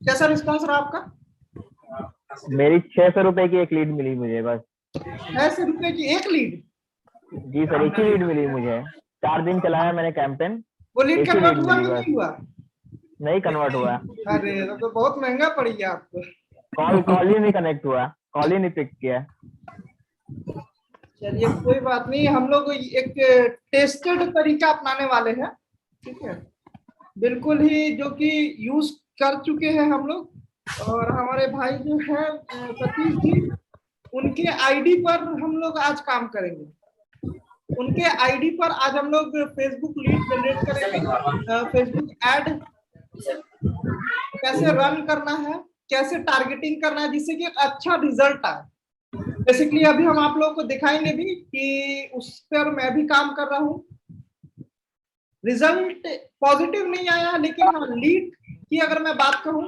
कैसा रिस्पॉन्स रहा आपका? मेरी 600 रुपए की एक लीड मिली मुझे बस। 600 रुपए की एक लीड? जी सर, एक ही लीड मिली मुझे। 4 दिन चलाया मैंने कैंपेन, वो लीड एक ही कन्वर्ट लीड हुआ मिली कि बस। नहीं हुआ? नहीं कन्वर्ट हुआ। अरे तो बहुत महंगा पड़ गया आपको। कॉल कॉल ही नहीं कनेक्ट हुआ, कॉल ही नहीं पिक किया। चलिए कोई बात नहीं, हम लोग एक टेस्टेड तरीका अपनाने वाले हैं, ठीक है, बिल्कुल ही जो कि यूज कर चुके हैं हम लोग। और हमारे भाई जो है सतीश जी, उनके आईडी पर हम लोग आज काम करेंगे। उनके आईडी पर आज हम लोग फेसबुक लीड जनरेट करेंगे, फेसबुक एड कैसे रन करना है, कैसे टारगेटिंग करना है जिससे कि एक अच्छा रिजल्ट आए। बेसिकली अभी हम आप लोगों को दिखाएंगे भी कि उस पर मैं भी काम कर रहा हूँ। रिजल्ट पॉजिटिव नहीं आया, लेकिन हाँ लीड की अगर मैं बात कहूँ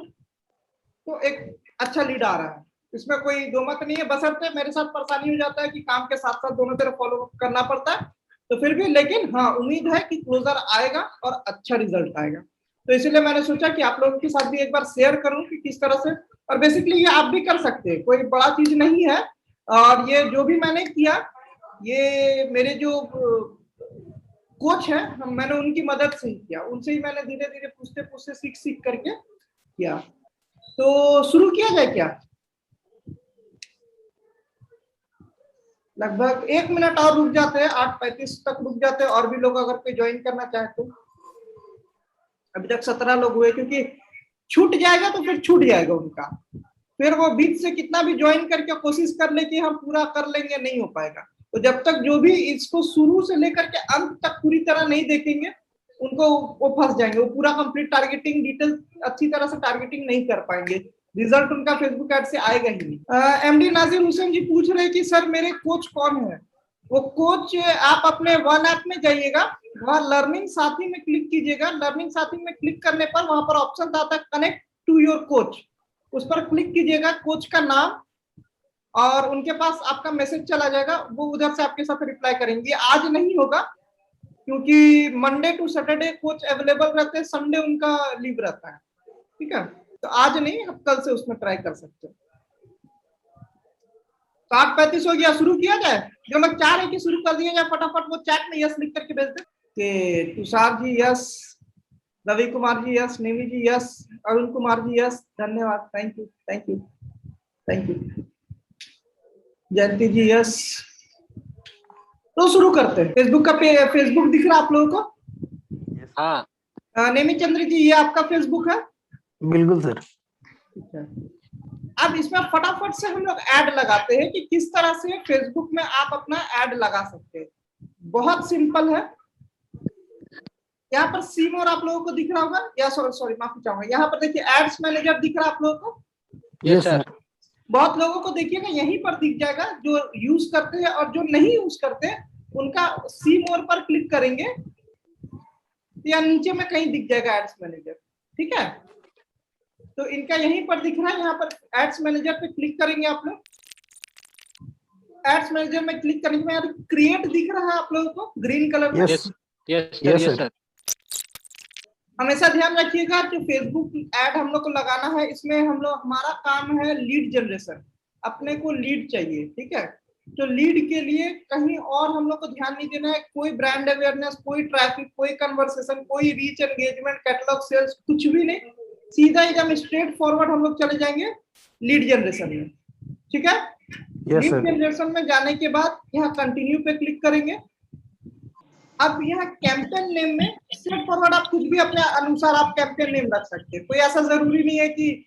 तो एक अच्छा लीड आ रहा है, इसमें कोई दो मत नहीं है। बशर्ते मेरे साथ परेशानी हो जाता है कि काम के साथ साथ दोनों तरफ फॉलो करना पड़ता है, तो फिर भी, लेकिन हाँ उम्मीद है कि क्लोजर आएगा और अच्छा रिजल्ट आएगा। तो इसलिए मैंने सोचा कि आप लोगों के साथ भी एक बार शेयर करूं कि किस तरह से, और बेसिकली ये आप भी कर सकते हैं, कोई बड़ा चीज नहीं है। और ये जो भी मैंने किया, ये मेरे जो कोच है, मैंने उनकी मदद से ही किया, उनसे ही मैंने धीरे धीरे पूछते पूछते सीख सीख करके किया। तो शुरू किया जाए क्या? लगभग 1 मिनट और रुक जाते हैं, 8:35 तक रुक जाते हैं, और भी लोग अगर कोई ज्वाइन करना चाहे तो। अभी तक 17 लोग हुए, क्योंकि छूट जाएगा तो फिर छूट जाएगा उनका, फिर वो बीच से कितना भी ज्वाइन करके कोशिश कर ले कि हम पूरा कर लेंगे, नहीं हो पाएगा। तो जब तक जो भी इसको शुरू से लेकर के अंत तक पूरी तरह नहीं देखेंगे, उनको वो फंस जाएंगे, वो पूरा कंप्लीट टारगेटिंग डिटेल अच्छी तरह से टारगेटिंग नहीं कर पाएंगे, रिजल्ट उनका फेसबुक एड से आएगा ही नहीं। एमडी नाजिर हुसैन जी पूछ रहे हैं कि सर मेरे कोच कौन है? वो कोच आप अपने वन ऐप में जाइएगा, वहां लर्निंग साथी में क्लिक कीजिएगा। लर्निंग साथी में क्लिक करने पर वहां पर ऑप्शन आता है कनेक्ट टू योर कोच, उस पर क्लिक कीजिएगा, कोच का नाम और उनके पास आपका मैसेज चला जाएगा, वो उधर से आपके साथ रिप्लाई करेंगे। आज नहीं होगा क्योंकि Monday to Saturday coach available रहते हैं, संडे उनका लीव रहता है, ठीक है। तो आज नहीं, आप कल से उसमें ट्राई कर सकते हो। 8:35 हो गया, शुरू किया जाए। जो लोग चाह रहे हैं कि शुरू कर दिया जाए फटाफट, वो चैट में यस लिख करके भेज दे। कि Tushar ji yes, Ravi Kumar ji yes, Nemi ji yes, Arun Kumar ji yes, धन्यवाद, thank you thank you thank you. Jayanti ji yes. तो शुरू करते हैं। फेसबुक का फेसबुक दिख रहा है आप लोगों को? हाँ। नेमी चंद्र जी, ये आपका फेसबुक है? बिल्कुल सर। ठीक है। अब इसमें फटाफट से हम लोग ऐड लगाते हैं कि किस तरह से फेसबुक में आप अपना ऐड लगा सकते हैं। बहुत सिंपल है। यहाँ पर सी मोर आप लोगों को दिख रहा होगा, या सॉरी माफी चाहूंगा, यहाँ पर देखिए एड्स मैनेजर दिख रहा है आप लोगों को? Yes sir. बहुत लोगों को देखिएगा यहीं पर दिख जाएगा, जो यूज करते हैं, और जो नहीं यूज करते उनका सी मोर पर क्लिक करेंगे या नीचे में कहीं दिख जाएगा एड्स मैनेजर, ठीक है। तो इनका यहीं पर दिख रहा है, यहाँ पर एड्स मैनेजर पे क्लिक करेंगे आप लोग। एड्स मैनेजर में क्लिक करने के बाद क्रिएट दिख रहा है आप लोगों को ग्रीन कलर में? Yes yes sir. हमेशा ध्यान रखिएगा कि फेसबुक ऐड हम लोग को लगाना है, इसमें हम लोग, हमारा काम है लीड जनरेशन, अपने को लीड चाहिए, ठीक है। तो लीड के लिए कहीं और हम लोग को ध्यान नहीं देना है, कोई ब्रांड अवेयरनेस, कोई ट्रैफिक, कोई कन्वर्सेशन, कोई रीच एंगेजमेंट, कैटलॉग सेल्स, कुछ भी नहीं। सीधा एकदम स्ट्रेट फॉरवर्ड हम लोग चले जाएंगे लीड जनरेशन में, ठीक है। लीड जनरेशन में जाने के बाद यहाँ कंटिन्यू पे क्लिक करेंगे। अब यहाँ कैंपेन नेम में स्ट्रेट फॉरवर्ड आप कुछ भी अपने अनुसार आप कैंपेन नेम रख सकते हैं, कोई ऐसा जरूरी नहीं है कि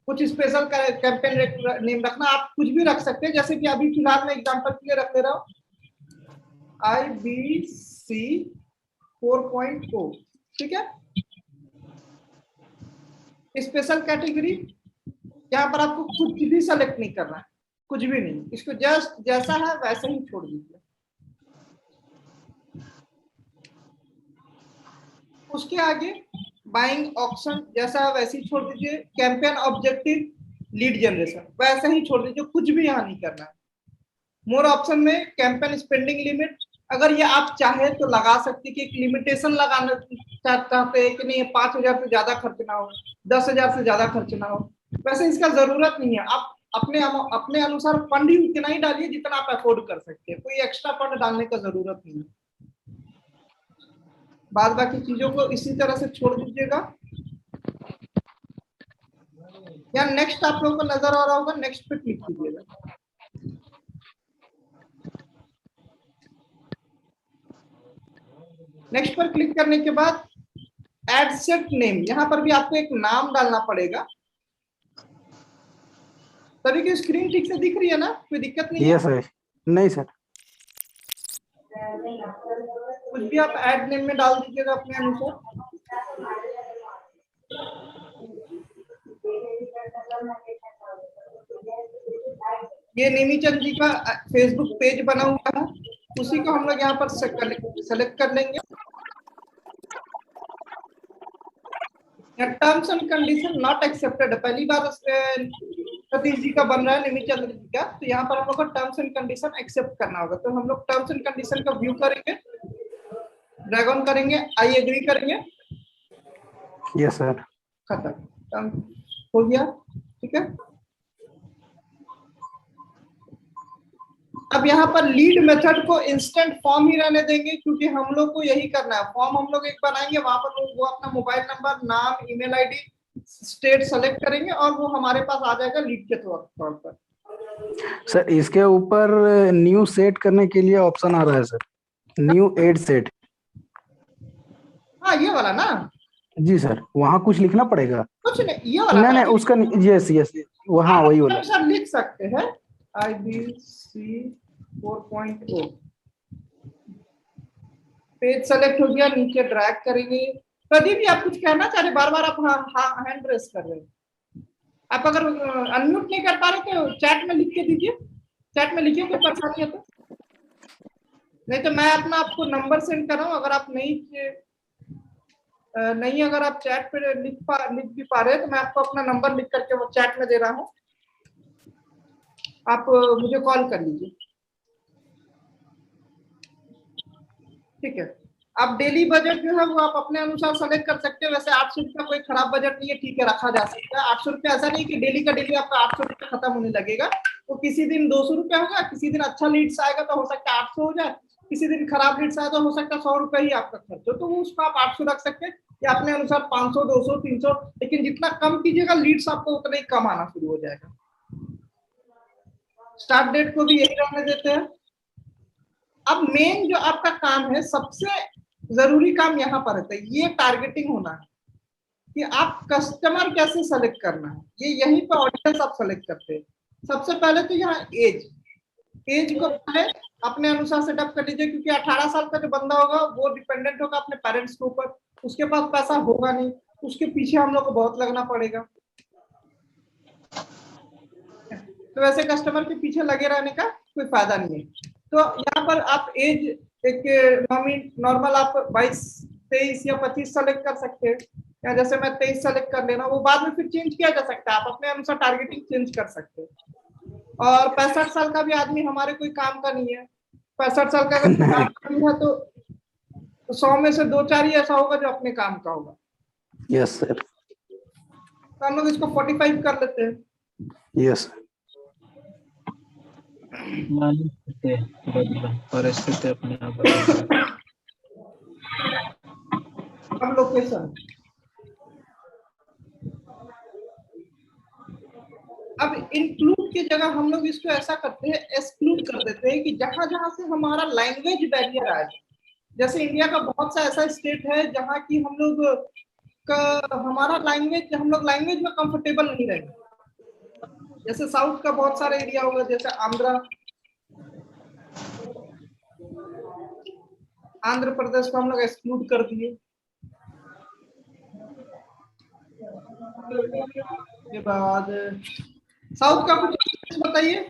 कुछ स्पेशल कैंपेन नेम रखना, आप कुछ भी रख सकते हैं। जैसे कि अभी फिलहाल मैं एग्जांपल के लिए रख ले रहा हूँ IBC 4.0, ठीक है। स्पेशल कैटेगरी यहाँ पर आपको कुछ भी सेलेक्ट नहीं करना है, कुछ भी नहीं, इसको जस्ट जैसा है वैसे ही छोड़ दीजिए। उसके आगे बाइंग ऑप्शन जैसा है वैसे ही छोड़ दीजिए। कैंपेन ऑब्जेक्टिव लीड जनरेशन वैसे ही छोड़ दीजिए, कुछ भी यहाँ नहीं करना है। मोर ऑप्शन में कैंपेन स्पेंडिंग लिमिट अगर ये आप चाहे तो लगा सकते कि एक लिमिटेशन लगाना चाहते हैं कि नहीं 5,000 से ज्यादा खर्च ना हो, 10,000 से ज्यादा खर्च ना हो, वैसे इसका जरूरत नहीं है। आप अपने अनुसार फंड ही उतना ही डालिए जितना आप अफोर्ड कर सकते हैं, कोई एक्स्ट्रा फंड डालने का जरूरत नहीं है। बाद बाकी चीजों को इसी तरह से छोड़ दीजिएगा। या नेक्स्ट आप लोगों को नजर आ रहा होगा, नेक्स्ट पे क्लिक कीजिएगा। नेक्स्ट पर क्लिक करने के बाद एड सेट नेम, यहां पर भी आपको एक नाम डालना पड़ेगा। सभी की स्क्रीन ठीक से दिख रही है ना, कोई दिक्कत नहीं है? Yes sir. नहीं सर। कुछ भी आप ऐड नेम में डाल दीजिएगा अपने अनुसार। ये नेमीचंद जी का फेसबुक पेज बना हुआ है, उसी को हम लोग यहाँ पर सेलेक्ट कर लेंगे। Terms and condition not accepted, पहली बार सतीश जी का बन रहा है, नेमीचंद जी का, तो यहाँ पर हम लोग को टर्म्स एंड कंडीशन एक्सेप्ट करना होगा। तो हम लोग टर्म्स एंड कंडीशन का व्यू करेंगे, ड्रैग ऑन करेंगे, आई एग्री करेंगे। Yes sir. खत्म, हो गया। ठीक है, अब यहाँ पर लीड मेथड को इंस्टेंट फॉर्म ही रहने देंगे, क्योंकि हम लोग को यही करना है। फॉर्म हम लोग एक बनाएंगे, वहां पर वो अपना मोबाइल नंबर, नाम, ईमेल आईडी, स्टेट सेलेक्ट करेंगे और वो हमारे पास आ जाएगा लीड के तौर पर। सर इसके ऊपर न्यू सेट करने के लिए ऑप्शन आ रहा है सर, न्यू एड सेट। हाँ, ये वाला ना? जी सर, वहाँ कुछ लिखना पड़ेगा? कुछ नहीं, ये वाला नहीं उसका, यस यस, वहाँ वही वाला सर लिख सकते हैं IBC 4.0। पेज सेलेक्ट हो गया, नीचे ड्रैग करेंगे। प्रदीप जी आप कुछ कहना चाह रहे, बार बार आप हैंड रेस कर रहे हैं। आप अगर अनम्यूट नहीं कर पा रहे तो चैट में लिख के दीजिए, चैट में लिखिए, कोई परेशानी है तो। नहीं तो मैं अपना आपको नंबर सेंड कर रहा हूँ, अगर आप नहीं अगर आप चैट पे लिख भी पा रहे हैं तो मैं आपको अपना नंबर लिख करके वो चैट में दे रहा हूँ, आप मुझे कॉल कर लीजिए। ठीक है, आप डेली बजट जो है वो आप अपने अनुसार सेलेक्ट कर सकते हैं। वैसे 800 रुपया कोई खराब बजट नहीं है, ठीक है, रखा जा सकता है। 800 रुपया ऐसा नहीं कि डेली का डेली आपका 800 रुपया खत्म होने लगेगा। तो किसी दिन 200 रुपया होगा, किसी दिन अच्छा लीड्स आएगा तो हो सकता है 800 हो जाए, किसी दिन खराब लीड्स आए तो हो सकता है 100 रुपया ही आपका खर्च हो, तो वो उसको आप 800 रख सकते हैं, या अपने अनुसार 500, 200, 300, लेकिन जितना कम कीजिएगा लीड्स आपको उतना ही कम आना शुरू हो जाएगा। स्टार्ट डेट को भी यही रहने देते हैं। अब मेन जो आपका काम है, सबसे जरूरी काम यहाँ पर है, ये टारगेटिंग होना है कि आप कस्टमर कैसे सेलेक्ट करना है। ये यहीं पे ऑडियंस आप सेलेक्ट करते हैं। सबसे पहले तो यहाँ एज को पहले अपने अनुसार सेटअप कर लीजिए, क्योंकि 18 साल का जो बंदा होगा वो डिपेंडेंट होगा अपने पेरेंट्स के ऊपर, उसके पास पैसा होगा नहीं, उसके पीछे हम लोग को बहुत लगना पड़ेगा। तो वैसे कस्टमर के पीछे लगे रहने का कोई फायदा नहीं है। तो यहाँ पर आप एज एक नॉर्मल आप 22, 23 या 25 सेलेक्ट कर सकते हैं, या जैसे मैं 23 सेलेक्ट कर लेना, वो बाद में फिर चेंज किया जा सकता है, आप अपने अनुसार टारगेटिंग चेंज कर सकते हैं। और 65 साल का भी आदमी हमारे कोई काम का नहीं है। 65 साल का अगर काम का नहीं है तो 100 में से 2-4 ही ऐसा होगा जो अपने काम का होगा। Yes sir. तो हम लोग इसको 45 कर लेते हैं। यस परिस्थिति अपने आप। अब लोकेशन, अब इंक्लूड की जगह हम लोग इसको ऐसा करते हैं, एक्सक्लूड कर देते हैं कि जहां जहां से हमारा लैंग्वेज बैरियर आए। जैसे इंडिया का बहुत सा ऐसा स्टेट है जहां की हम लोग हमारा लैंग्वेज, हम लोग लैंग्वेज में कंफर्टेबल नहीं रहेंगे। जैसे साउथ का बहुत सारा एरिया होगा, जैसे आंध्र प्रदेश को हम लोग एक्सक्लूड कर दिए। के बाद साउथ का कुछ बताइए।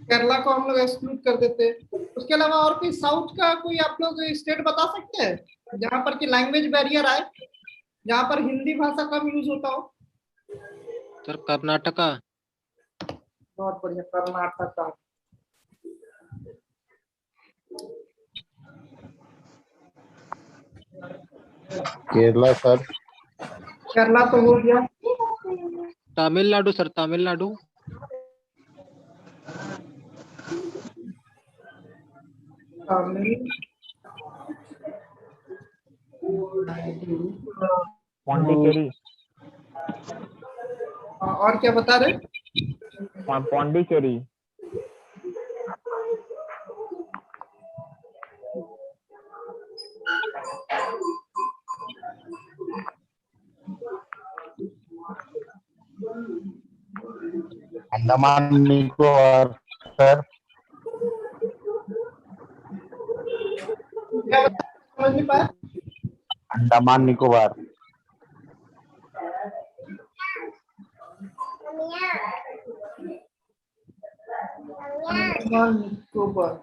केरला को हम लोग एक्सक्लूड कर देते। उसके अलावा और कोई साउथ का कोई आप लोग स्टेट बता सकते हैं जहां पर की लैंग्वेज बैरियर आए, जहां पर हिंदी भाषा कम यूज होता हो? सर कर्नाटका। बहुत बढ़िया, कर्नाटक। केरला सर। केरला तो हो गया। तमिलनाडु सर, तमिलनाडु। पौंडीचेरी। और क्या बता रहे? पौंडीचेरी। अंडमान निकोबार सर। क्या बता, समझ नहीं पाया? अंडमान निकोबार। अंडमान निकोबार।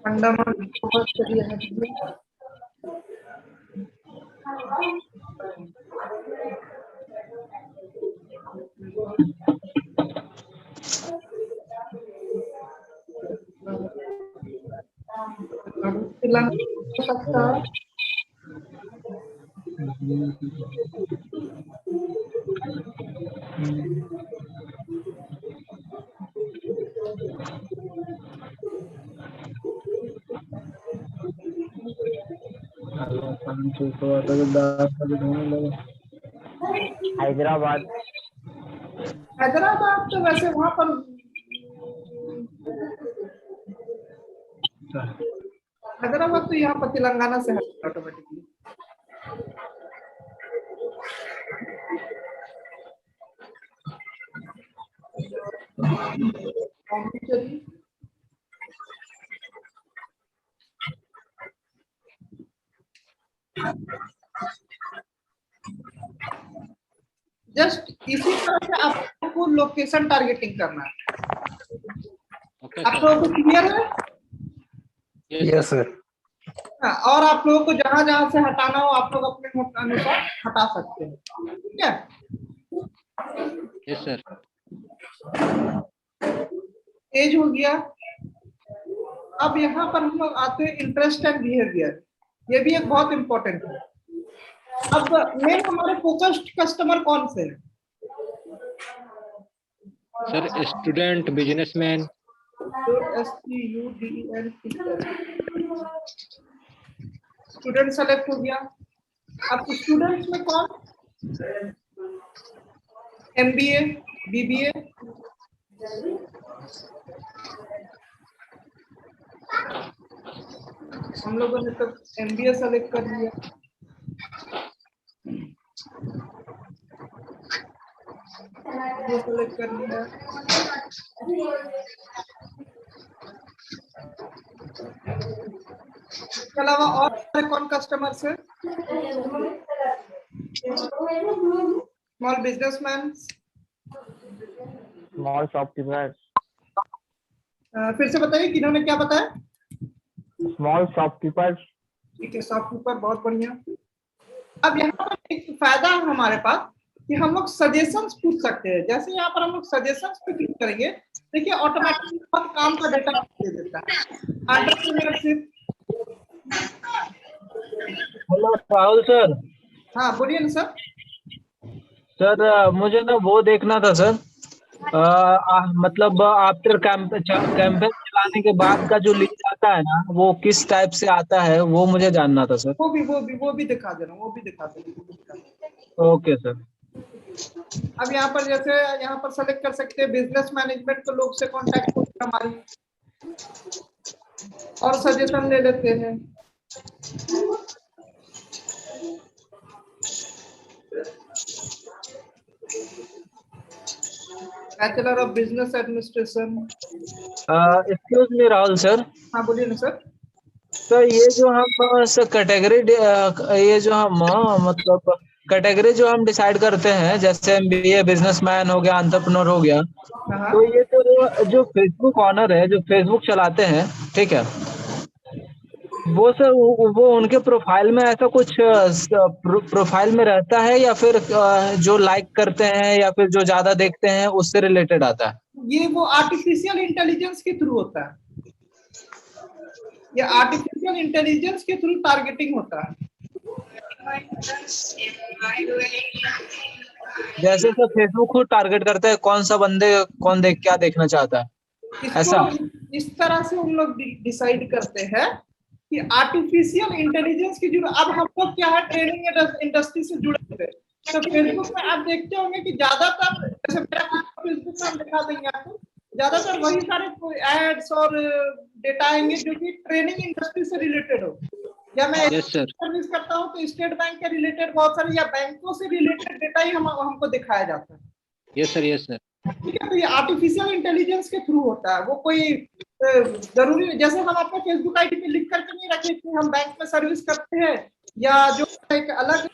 अंडमान निकोबार चलिए हटिए। श्रीलंका हो सकता है। हैदराबाद। हैदराबाद तो वैसे वहां पर हैदराबाद तो यहाँ पर तेलंगाना से है ऑटोमेटिकली। जस्ट इसी तरह से आपको लोकेशन टारगेटिंग करना है। आप लोगों को क्लियर है? Yes sir. हाँ, और आप लोगों को जहां जहां से हटाना हो आप लोग अपने अनुसार हटा सकते हैं, ठीक है? Yes sir. एज हो गया। अब यहाँ पर हम लोग आते हैं इंटरेस्ट एंड बिहेवियर। ये भी एक बहुत इंपॉर्टेंट है। अब मेन हमारे फोकस्ड कस्टमर कौन से हैं? Sir student, businessman. Student select हो गया। अब स्टूडेंट्स में कौन? MBA, BBA, हम लोगों ने तो MBA सेलेक्ट कर लिया। ये सेलेक्ट कर लिया। इसके अलावा और कौन कस्टमर्स है? Small businessman, small shopkeeper. फिर से बताइए किन्होंने क्या बताया? Small shopkeeper. ठीक है, शॉपकीपर, बहुत बढ़िया। अब यहाँ पर एक फायदा है हमारे पास कि हम लोग सजेशंस पूछ सकते हैं। जैसे यहाँ पर हम लोग सजेशंस पे क्लिक करेंगे, देखिए ऑटोमेटिकली बहुत काम का डेटा दे देता है। एंटरप्रेन्योरशिप। Hello Rahul sir. हाँ बोलिए ना सर। सर मुझे ना वो देखना था सर, मतलब आफ्टर कैंपेन चलाने के बाद का जो लीड आता है ना, वो किस टाइप से आता है वो मुझे जानना था सर। वो भी दिखा देना, वो भी दिखा देना। Okay sir. अब यहाँ पर जैसे यहाँ पर सेलेक्ट कर सकते हैं बिजनेस मैनेजमेंट को, लोग से कांटेक्ट होगा हमारी, और सजेशन ले लेते हैं। Bachelor of business administration. Excuse me Rahul sir. हाँ बोलिए ना सर। तो ये जो हम सर कैटेगरी, ये जो हम मतलब कैटेगरी जो हम डिसाइड करते हैं, जैसे एमबीए, बिजनेसमैन हो गया, एंटरप्रेन्योर हो गया, हाँ तो ये तो जो फेसबुक ऑनर है, जो फेसबुक चलाते हैं, ठीक है, वो सर वो उनके प्रोफाइल में ऐसा कुछ प्रोफाइल में रहता है, या फिर जो लाइक करते हैं या फिर जो ज्यादा देखते हैं उससे रिलेटेड आता है? ये वो आर्टिफिशियल इंटेलिजेंस के थ्रू होता है, ये आर्टिफिशियल इंटेलिजेंस के थ्रू टारगेटिंग होता है। जैसे सर फेसबुक खुद टारगेट करता है कौन सा बंदे कौन देख क्या देखना चाहता है, ऐसा? इस तरह से हम लोग डिसाइड करते हैं कि आर्टिफिशियल इंटेलिजेंस की जरूरत। अब हम लोग क्या है, ट्रेनिंग इंडस्ट्री से जुड़े हुए, तो फेसबुक में आप देखते होंगे कि ज्यादातर, जैसे मेरा फेसबुक में हम दिखा देंगे आपको, ज्यादातर वही सारे एड्स और डेटा आएंगे जो कि ट्रेनिंग इंडस्ट्री से रिलेटेड हो। या मैं सर्विस करता हूँ तो स्टेट बैंक के रिलेटेड बहुत सारे या बैंकों से रिलेटेड डेटा ही हमको दिखाया जाता है। Yes sir, yes sir. ठीक है, तो ये आर्टिफिशियल इंटेलिजेंस के थ्रू होता है। वो कोई जरूरी, जैसे हम अपने फेसबुक आईडी पे लिख करके नहीं रखे कि हम बैंक में सर्विस करते हैं, या जो एक अलग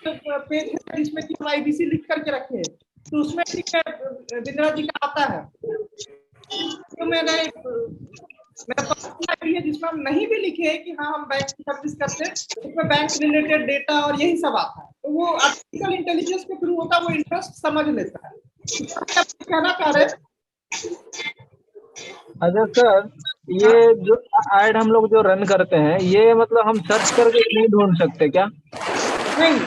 पेज है जिसमें कि हम आईबीसी लिख करके रखे हैं, तो उसमें ठीक है बिंद्रा जी का आता है। तो मेरा आईडी है जिसमें हम नहीं भी लिखे कि हाँ हम बैंक की सर्विस करते हैं, उसमें बैंक रिलेटेड डेटा और यही सब आता है। तो वो आर्टिफिशियल इंटेलिजेंस के थ्रू होता है, वो इंटरेस्ट समझ लेता है। कहना चाह रहे? अच्छा सर, ये जो ऐड हम लोग जो रन करते हैं, ये मतलब हम सर्च करके नहीं ढूंढ सकते क्या? नहीं,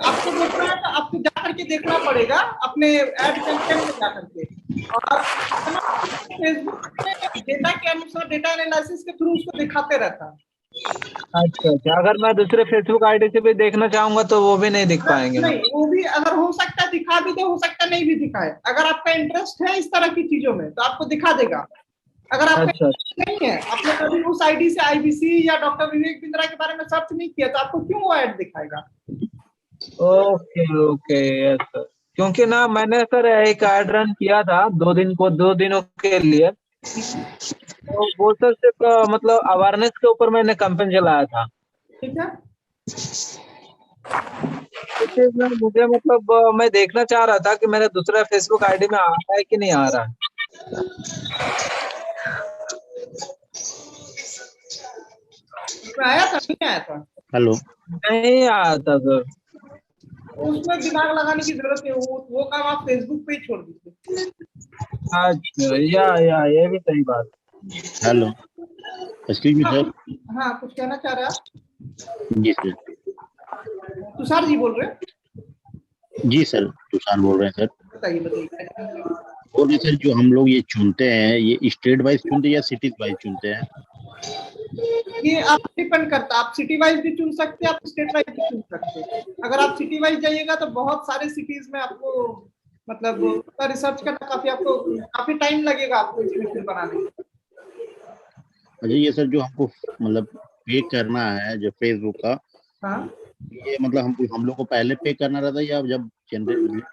आपको देखना है तो आपको जा करके देखना पड़ेगा अपने ऐड कंटेंट में जा करके, और फेसबुक में डेटा के अनुसार डेटा एनालिसिस के थ्रू उसको दिखाते रहता है। अच्छा, अगर मैं दूसरे फेसबुक आईडी से भी देखना चाहूंगा तो वो भी नहीं दिख पाएंगे? नहीं, वो भी अगर हो सकता है दिखा भी दे, हो सकता है नहीं भी दिखाए। अगर आपका इंटरेस्ट है इस तरह की चीजों में तो आपको दिखा देगा। अगर आपका नहीं है, आपने कभी उस आईडी से आईबीसी या डॉक्टर विवेक बिंद्रा के बारे में सर्च नहीं किया, तो आपको क्यों वो ऐड दिखाएगा? Okay yes sir. क्योंकि ना मैंने सर एक ऐड रन किया था 2 दिनों के लिए, तो वो सर सिर्फ मतलब अवेयरनेस के ऊपर मैंने कैंपेन चलाया था। ठीक है, मुझे मतलब मैं देखना चाह रहा था कि मेरा दूसरा फेसबुक आईडी में आ रहा है कि नहीं आ रहा है। आया था नहीं आया था? हेलो, नहीं आया था सर। उसमें दिमाग लगाने की जरूरत है, वो काम आप फेसबुक पे ही छोड़ दीजिए। अच्छा, या ये भी सही बात। Hello, excuse me sir. हाँ, कुछ कहना चाह रहे हैं आप? जी सर। तुषार जी बोल रहे हैं? जी सर, तुषार बोल रहे हैं सर। बताइए बताइए। बोल रहे सर, जो हम लोग ये चुनते हैं, ये स्टेट वाइज चुनते हैं या सिटीज वाइज चुनते हैं? ये आप डिपेंड करता है, आप सिटी वाइज भी चुन सकते हैं, आप स्टेट वाइज भी चुन सकते हैं। अगर आप सिटी वाइज जाइएगा तो बहुत सारे सिटीज में आपको मतलब रिसर्च करना काफी टाइम लगेगा आपको इसमें बनाने में। अच्छा, ये सर जो हमको मतलब पे करना है जो फेसबुक का, हाँ, ये मतलब हम लोग को पहले पे करना रहता है या जब जनरेट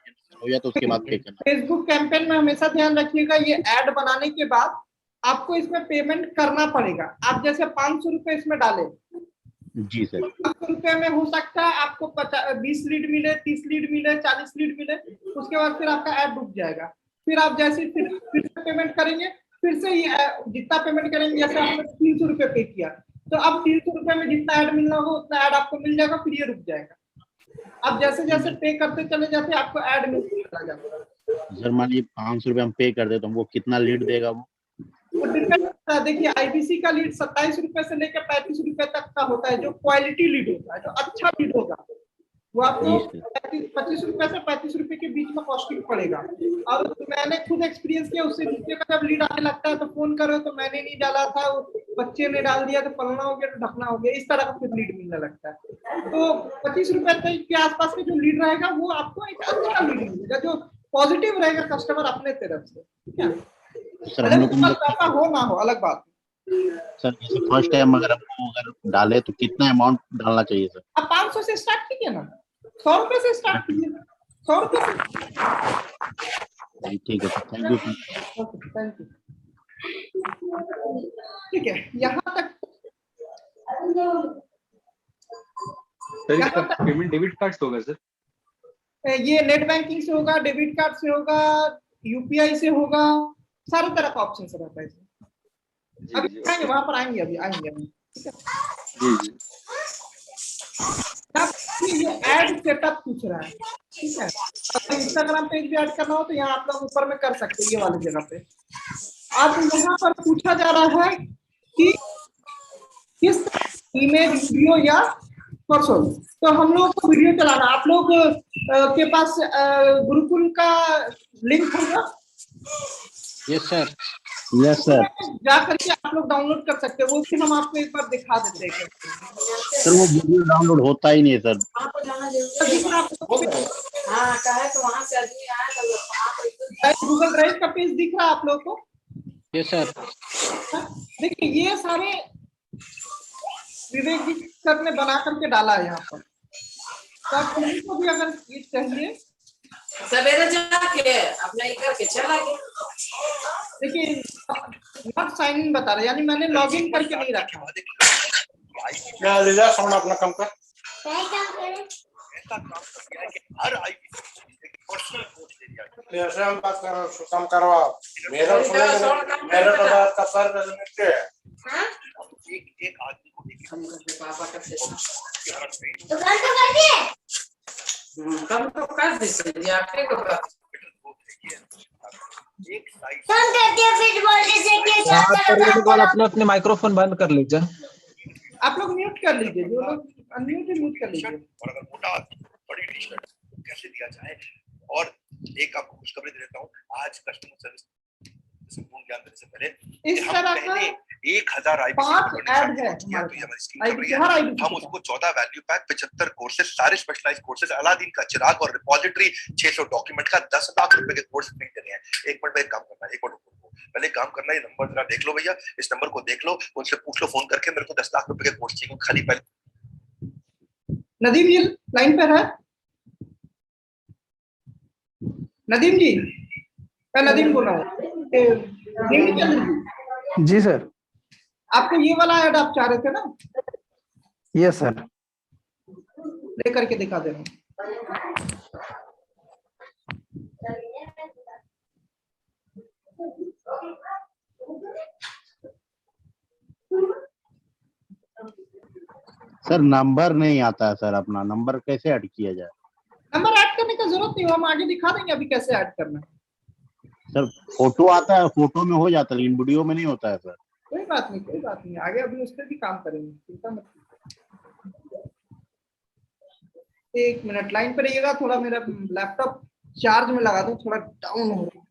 हो जाए तो उसके बाद पे करना? फेसबुक कैंपेन में हमेशा ध्यान रखिएगा, ये ऐड बनाने के बाद आपको इसमें पेमेंट करना पड़ेगा। आप जैसे 500 रुपए इसमें डालें, जी सर। 500 रुपए में हो सकता है आपको 20 लीड मिले, 30 लीड मिले, 40 लीड मिले, उसके बाद फिर आपका ऐड डूब जाएगा। फिर आप जैसे फिर से पेमेंट करेंगे, फिर से ये जितना पेमेंट करेंगे, जैसे आपने 300 रुपए पे किया, तो अब 300 रुपए में जितना ऐड मिलना होगा उतना ऐड आपको मिल जाएगा, फिर ये रुक जाएगा। अब जैसे जैसे पे करते चले जाते आपको ऐड मिलता चला जाएगा। सर मान लीजिए 500 रुपए हम पे कर दे तो हमको कितना लीड देगा वो? डिपेंड करता है। देखिए, आईबीसी का लीड 27 रुपए से लेकर 35 रुपए तक का होता है, जो क्वालिटी लीड होता है, जो अच्छा लीड होगा वो आपको 25 रुपए से 35 रुपए के बीच में कॉस्टिंग पड़ेगा। और मैंने खुद एक्सपीरियंस किया, उससे नीचे का जब लीड आने लगता है तो फोन करो तो मैंने नहीं डाला था, बच्चे ने डाल दिया तो फलना हो गया तो ढकना हो गया, इस तरह का फिर लीड मिलने लगता है। तो 25 रुपए के आसपास का जो लीड रहेगा वो आपको एक अच्छा लीड मिलेगा, जो पॉजिटिव रहेगा कस्टमर अपने तरफ से। ठीक है सर, हम लोग पैसा हो ना हो अलग बात। सर जैसे फर्स्ट टाइम अगर डाले तो कितना अमाउंट डालना चाहिए सर? आप 500 से स्टार्ट कीजिए ना, 100 रुपए से स्टार्ट कीजिए, 100 रुपए से। ठीक है sir, thank you sir. Okay, thank you. ठीक है, यहाँ तक सर इसका पेमेंट डेबिट कार्ड से होगा सर? ये नेट बैंकिंग से होगा, डेबिट कार्ड से होगा, यूपीआई से होगा, सारे तरह का ऑप्शन रहता है इसमें। अभी आएंगे, वहां पर आएंगे, अभी आएंगे हम। ठीक है, जी। अब ये ऐड सेटअप पूछ रहा है। ठीक है, अगर इंस्टाग्राम पेज भी ऐड करना हो तो यहाँ आप लोग ऊपर में कर सकते हैं, ये वाली जगह पे। अब यहाँ पर पूछा जा रहा है कि किस इमेज, वीडियो या फोटो। तो हम लोग को वीडियो चलाना। आप लोग के पास गुरुकुल का लिंक होगा? Yes sir. Yes sir. जा करके आप लोग डाउनलोड कर सकते हैं, वो भी हम आपको एक बार दिखा देते हैं। सर वो वीडियो डाउनलोड होता ही नहीं है सर। हाँ, कहे तो वहाँ से आदमी आया तो गूगल ड्राइव का पेज दिख रहा है आप लोग को? Yes sir. देखिए, ये सारे विवेक जी सर ने बना करके डाला है यहाँ पर। तो आप किसी को भी अगर ये चाहिए, सवेरे जाके अपना ये करके चला गया। देखिए नॉट साइन इन बता रहा है, यानी मैंने लॉगिन करके नहीं रखा। अपना काम कर। ऐसे हम बात कर रहे, काम करवा मेरा बात का सर मिलते हैं। एक आदमी को पापा का कम तो कर दीजिए आपके को। अपने अपने माइक्रोफोन बंद कर लीजिए। आप लोग म्यूट कर लीजिए, जो लोग अनम्यूट है म्यूट कर लीजिए। और अगर मोटा आदमी बड़ी टी शर्ट कैसे दिया जाए। और एक आपको खुशखबरी दे देता हूँ, आज कस्टमर सर्विस संपूर्ण ज्ञान देने से पहले इस तरह का 1000 5 ऐड है हम उसको 14 वैल्यू पैक, 75 कोर्सेज, सारे स्पेशलाइज्ड कोर्सेज, अलादीन का चिराग और रिपोजिटरी, 600 डॉक्यूमेंट का 10 लाख रुपए के कोर्स नहीं देने हैं। एक मिनट में एक काम करना है, एक मिनट पहले काम करना है। ये नंबर जरा देख लो भैया, इस नंबर को देख लो, उनसे पूछ लो फोन करके मेरे को 10 लाख रुपए के कोर्स चाहिए खाली। पहले नदीम जी लाइन पर है? नदीम जी, मैं नदीम बोल रहा हूँ। जी सर। आपको ये वाला ऐड आप चाह रहे थे ना? Yes sir. लेकर के दिखा दे रहा हूँ। सर नंबर नहीं आता है सर, अपना नंबर कैसे ऐड किया जाए? नंबर ऐड करने का जरूरत नहीं, हम आगे दिखा देंगे अभी कैसे ऐड करना है। सर फोटो आता है, फोटो में हो जाता है लेकिन वीडियो में नहीं होता है सर। कोई बात नहीं, कोई बात नहीं, आगे अभी उस पर भी काम करेंगे, चिंता मत कीजिए। 1 मिनट लाइन पर रहिएगा, थोड़ा मेरा लैपटॉप चार्ज में लगा दूं, थोड़ा डाउन हो रहा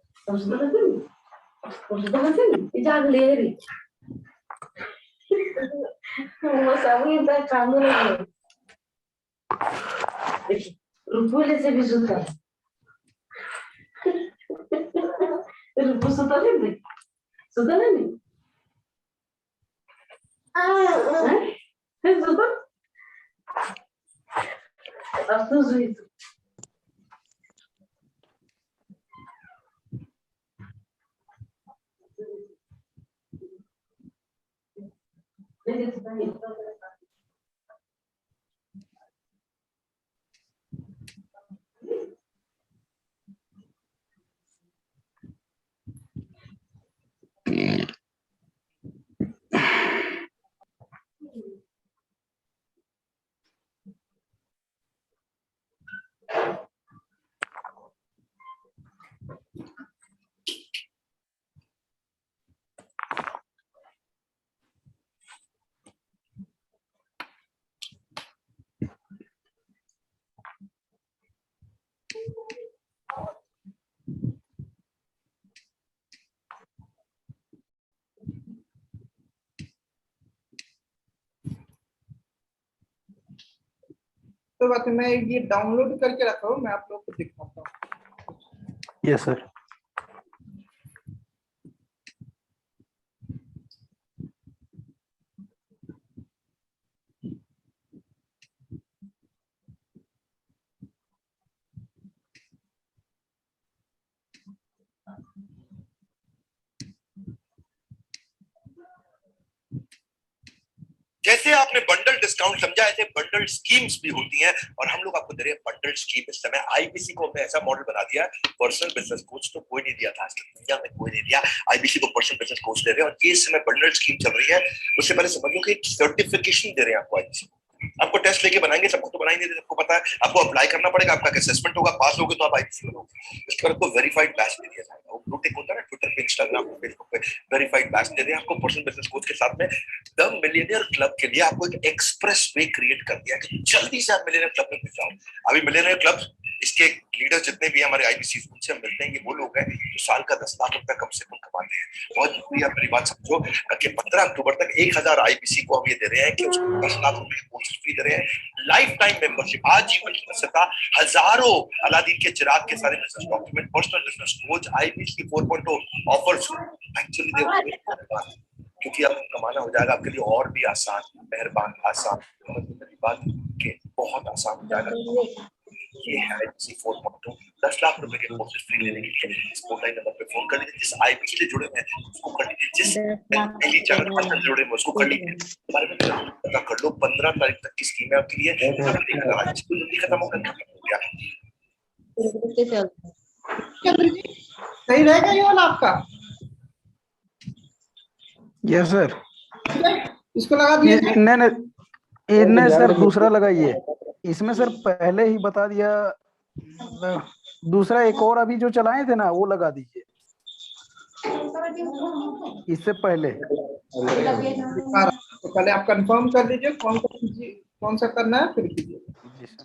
तो बात है, मैं ये डाउनलोड करके रखा हूँ, मैं आप लोग को दिखाता हूँ। Yes sir. जैसे आपने बंडल डिस्काउंट समझा, ऐसे बंडल स्कीम्स भी होती हैं और हम लोग आपको दे रहे हैं बंडल स्कीम इस समय। आईबीसी को हमने ऐसा मॉडल बना दिया, पर्सनल बिजनेस कोच तो कोई नहीं दिया था आज तक, दुनिया में कोई नहीं दिया, आईबीसी को पर्सनल बिजनेस कोच दे रहे हैं और ये इस समय बंडल स्कीम चल रही है। उससे पहले समझ लो कि एक सर्टिफिकेशन दे रहे हैं आपको आईबीसी। आपको टेस्ट लेके बनाएंगे, सबको तो बनाएंगे, सबको पता है, आपको अप्लाई करना पड़ेगा, आपका असेसमेंट होगा, पास होगे तो आप आईबीसी बनोगे। इसके बाद आपको वेरीफाइड बैच दे दिया जाएगा। वो ब्लू टिक होता है ना ट्विटर पे, इंस्टाग्राम पे, फेसबुक पे, वेरीफाइड बैच दे रहे हैं आपको पर्सनल बिजनेस कोच के साथ में। द मिलियनियर क्लब के लिए आपको एक एक्सप्रेस वे क्रिएट कर दिया कि जल्दी से आप मिलियनियर क्लब में घुस जाओ। अभी मिलियनियर क्लब, इसके लीडर्स जितने भी हमारे आईबीसी उनसे हम मिलते हैं, ये वो लोग हैं जो साल का 10 लाख रुपया कम से कम कमाते हैं। बहुत जरूरी है, मेरी बात समझो कि 15 अक्टूबर तक 1000 आईबीसी को हम ये दे रहे हैं कि उसको 10 लाख रुपए की कोर्स फ्री दे रहे हैं, लाइफ टाइम मेंबरशिप, आजीवन की सदस्यता, हजारों अलादीन के चिराग के सारे business document, personal business coach, IBC 4.0 offers actually they, क्योंकि अब कमाना हो जाएगा आपके लिए और भी आसान, मेहरबान, आसान, मेरी बात के बहुत आसान हो जाएगा। ये है आईबीसी 4.0, 10 लाख रुपए के कोर्सेज फ्री लेने के लिए इस मोबाइल नंबर पे फोन कर लीजिए। जिस आईबीसी से जुड़े हैं उसको कर लीजिए, जिस पहली चैनल पर जुड़े हैं उसको कर लीजिए, बारे में पता कर लो। 15 तारीख तक की स्कीम है आपके लिए, जल्दी खत्म हो गया। सही रहेगा ये वाला आपका? Yes sir. इसको लगा दिए नहीं सर, दूसरा लगाइए। इसमें सर पहले ही बता दिया, दूसरा एक और अभी जो चलाए थे ना वो लगा दीजिए इससे पहले। तो पहले आप कंफर्म कर लीजिए कौन सा करना है, फिर कीजिए। जी सर।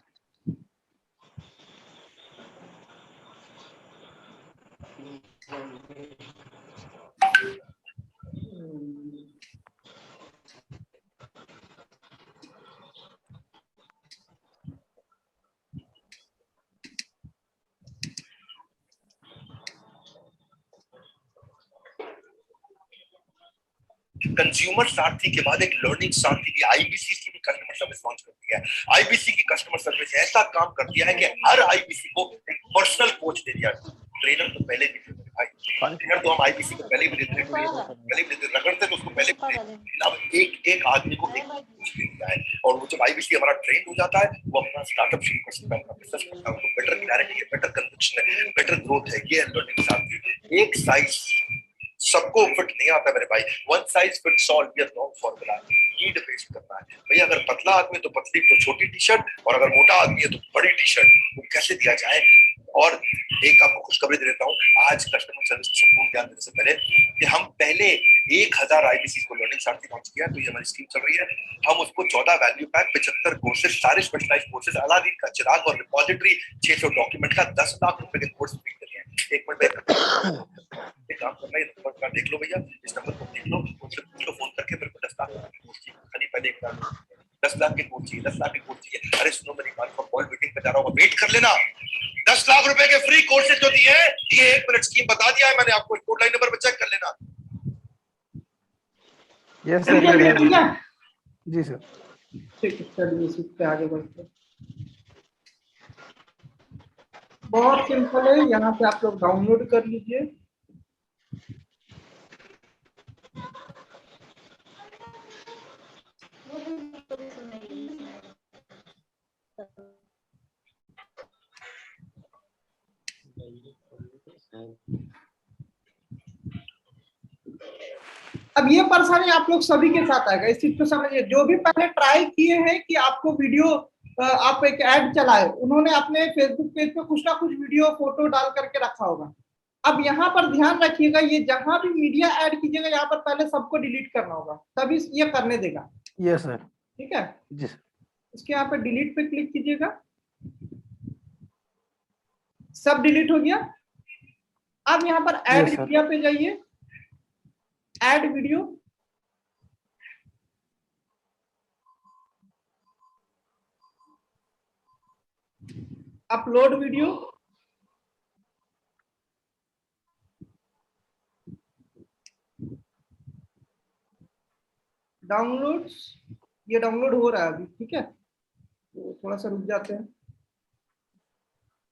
कंज्यूमर सारथी के बाद एक लर्निंग सारथी की आईबीसी की कस्टमर सर्विस लॉन्च कर दिया है। आईबीसी की कस्टमर सर्विस ऐसा काम कर दिया है कि हर आईबीसी को एक पर्सनल कोच दे दिया। ट्रेनर तो पहले भी थे भाई, ट्रेनर तो हम आईबीसी को पहले भी देते थे, रगड़ते तो उसको पहले भी, अब एक आदमी को एक कोच दे दिया है और वो जब आईबीसी हमारा ट्रेन हो जाता है वो अपना स्टार्टअप शुरू कर सकता है, अपना बिजनेस करता है, उसको बेटर क्लैरिटी है, बेटर कन्विक्शन है, बेटर ग्रोथ है। ये लर्निंग सारथी। एक साइज सबको फिट नहीं आता मेरे भाई, वन साइज फिट्स ऑल, ये रॉन्ग फॉर्मूला है, नीड बेस्ड करना है भैया। अगर पतला आदमी है तो पतली तो छोटी टी शर्ट, और अगर मोटा आदमी है तो बड़ी टी शर्ट, वो कैसे दिया जाए। और एक आपको खुशखबरी दे देता हूँ आज कस्टमर सर्विस को संपूर्ण ध्यान देने से पहले कि हम पहले 1000 आईबीसी को लर्निंग सारथी लॉन्च किया, तो ये हमारी स्कीम चल रही है। हम उसको 14 वैल्यू पैक, 75 कोर्सेज, सारे स्पेशलाइज्ड कोर्सेज, अलादीन का चिराग और रिपॉजिटरी, 600 डॉक्यूमेंट का 10 लाख रुपए के कोर्स फ्री कर हैं। एक मिनट काम करना है, नंबर का देख लो भैया, इस नंबर को देख लो, उनसे पूछ लो फोन करके, मेरे को 10 लाख की कोर्स चाहिए, खाली पहले एक 10 लाख की कोर्स चाहिए, 10 लाख की कोर्स चाहिए। अरे सुनो मेरी बात, कॉल मीटिंग पे जा रहा हूँ, वेट कर लेना। 10 लाख रुपए के फ्री कोर्सेज जो दिए हैं, ये 1 मिनट स्कीम बता दिया है मैंने आपको, कोड लाइन नंबर पे चेक कर लेना। Yes sir. जी सर। ठीक है, चलिए इसी पे आगे बढ़ते हैं। बहुत सिंपल है, यहाँ पे आप लोग डाउनलोड कर लीजिए। अब ये परेशानी आप लोग सभी के साथ आएगा, इस चीज को समझिए। जो भी पहले ट्राई किए हैं कि आपको वीडियो, आप एक ऐड चलाए, उन्होंने अपने फेसबुक पेज पे कुछ ना कुछ वीडियो फोटो डाल करके रखा होगा। अब यहाँ पर ध्यान रखिएगा, ये जहां भी मीडिया ऐड कीजिएगा यहाँ पर पहले सबको डिलीट करना होगा, तभी ये करने देगा। Yes sir. ठीक है जी सर। इसके यहाँ पे डिलीट पे क्लिक कीजिएगा, सब डिलीट हो गया। अब यहाँ पर ऐड मीडिया पे जाइए, add video, upload video, downloads. ये डाउनलोड हो रहा है अभी, ठीक है, तो थोड़ा सा रुक जाते हैं,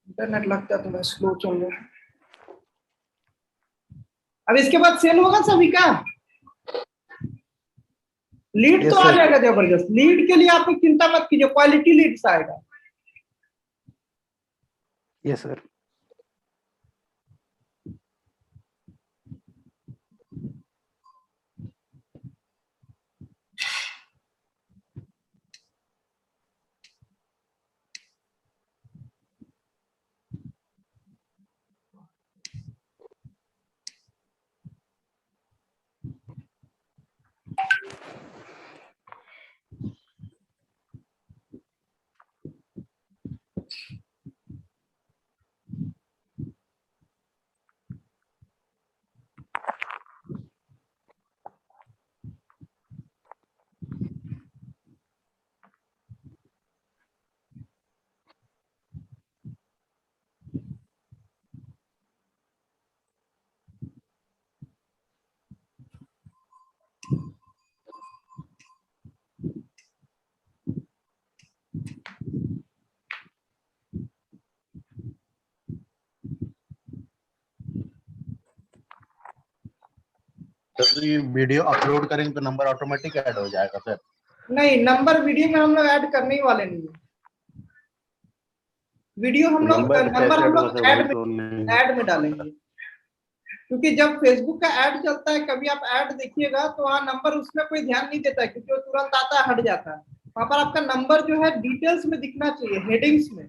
इंटरनेट लगता है थोड़ा स्लो चल रहा है। अब इसके बाद सेल होगा सभी का। लीड Yes, तो आ sir. जाएगा जबरदस्त, लीड के लिए आप चिंता मत कीजिए, क्वालिटी लीड्स आएगा। Yes sir. तो ये वीडियो अपलोड करेंगे तो नंबर ऑटोमेटिक ऐड हो जाएगा सर? नहीं, नंबर वीडियो में हम लोग ऐड करने ही वाले नहीं है। वीडियो हम लोग नंबर हम लोग ऐड में डालेंगे, क्योंकि जब फेसबुक का ऐड चलता है, कभी आप ऐड देखिएगा तो वहाँ नंबर उसमें कोई ध्यान नहीं देता है, क्योंकि वो तुरंत आता है हट जाता है। वहाँ पर आपका नंबर जो है डिटेल्स में दिखना चाहिए, हेडिंग्स में।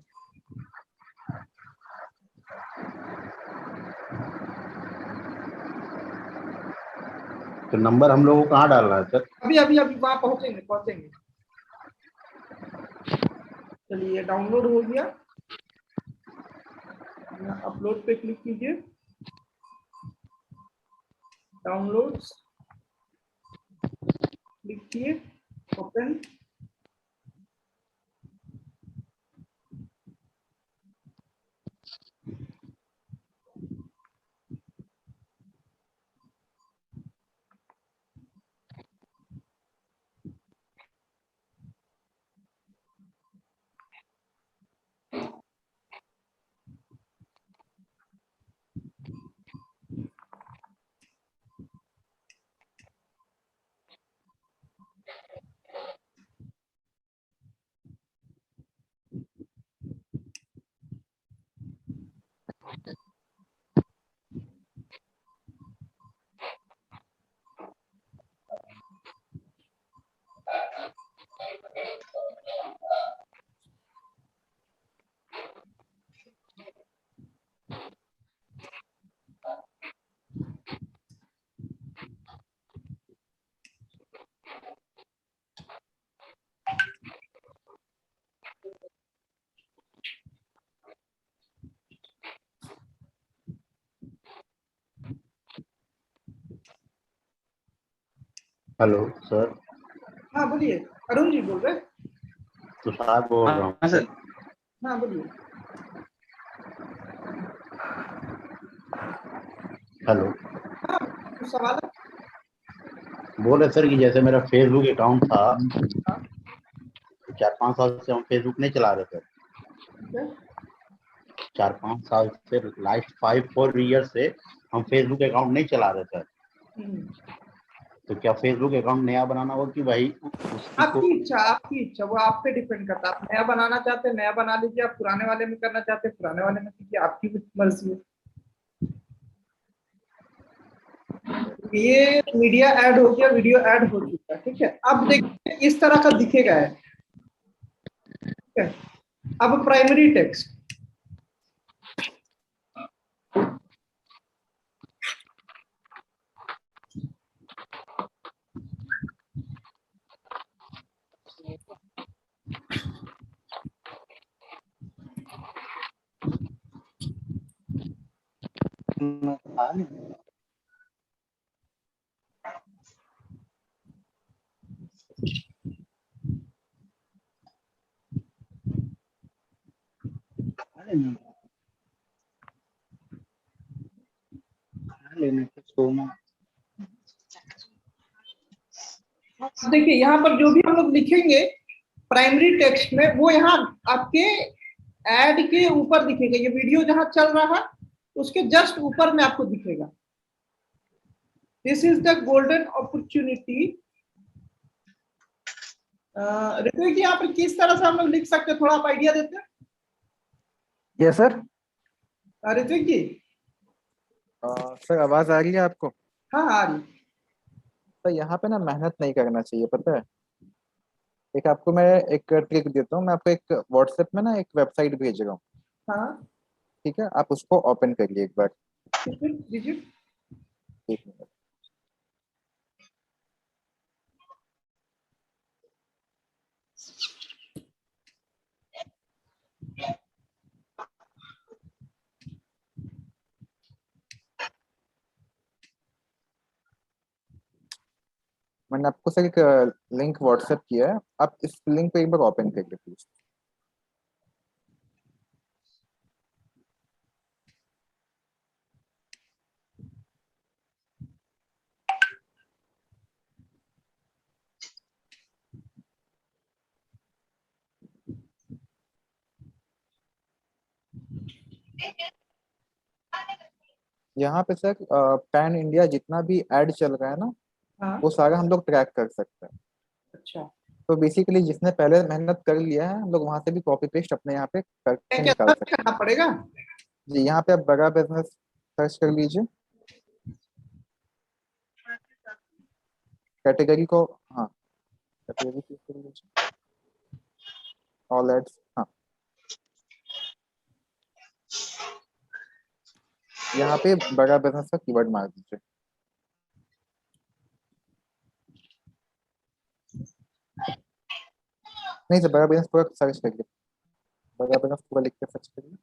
तो नंबर हम लोगों को कहाँ डालना है सर? अभी अभी अभी वहाँ पहुंचेंगे। चलिए, डाउनलोड हो गया, अपलोड पे क्लिक कीजिए, डाउनलोड्स क्लिक किए, ओपन। Hello sir. हाँ बोलिए, अरुण जी बोल रहे? तुषार बोल रहा हूँ सर। हाँ बोलिए। हेलो। हाँ, कुछ सवाल है? बोले सर कि जैसे मेरा फेसबुक अकाउंट था, 4-5 साल से हम फेसबुक नहीं चला रहे थे। 4-5 साल से, लास्ट 5-4 ईयर से हम फेसबुक अकाउंट नहीं चला रहे थे। तो क्या फेसबुक अकाउंट नया बनाना होगा कि भाई आपकी इच्छा, वो आप पे डिपेंड करता है। आप नया बनाना चाहते हैं नया बना लीजिए, आप पुराने वाले में करना चाहते हैं पुराने वाले में कीजिए, आपकी मर्जी है। ये मीडिया ऐड हो गया, वीडियो ऐड हो चुका है, ठीक है। अब देखिए इस तरह का दिखेगा है, ठीक है। अब प्राइमरी टेक्स्ट, देखिए यहाँ पर जो भी हम लोग लिखेंगे प्राइमरी टेक्स्ट में, वो यहाँ आपके ऐड के ऊपर दिखेगा। ये वीडियो जहां चल रहा है उसके जस्ट ऊपर में आपको दिखेगा। This is the golden opportunity Ritvik ji, यहाँ पर किस तरह से हम लोग लिख सकते हैं, थोड़ा आप आइडिया देते हैं? Yes sir. Ritvik ji. Sir आवाज आ रही है आपको? हाँ हाँ, आ रही। सर यहाँ पे ना मेहनत नहीं करना चाहिए, पता है। एक आपको मैं एक ट्रिक देता हूँ। मैं आपको एक व्हाट्सएप में ना एक वेबसाइट भेज रहा हूँ, हाँ ठीक है? आप उसको ओपन करिए एक बार। ठीक है, दीजिए। एक मिनट। मैंने आपको सर एक लिंक व्हाट्सएप किया है, आप इस लिंक को एक बार ओपन करिए प्लीज। यहाँ पे सर पैन इंडिया जितना भी ऐड चल रहा है ना, हाँ। वो सारा हम लोग ट्रैक कर सकते हैं। अच्छा, तो बेसिकली जिसने पहले मेहनत कर लिया है, हम लोग वहां से भी कॉपी पेस्ट अपने यहाँ पे करके क्या निकाल सर्च सकते करना पड़ेगा? हैं। जी, यहाँ पे आप बड़ा बिजनेस सर्च कर लीजिए, कैटेगरी को, हाँ कैटेगरी चूज कर लीजिए, ऑल एड्स, हाँ। यहाँ पे बड़ा बिजनेस का कीवर्ड मार दीजिए। नहीं सर, बड़ा बिजनेस पूरा सर्च करिए, बड़ा बिजनेस पूरा लिख के सर्च करिए।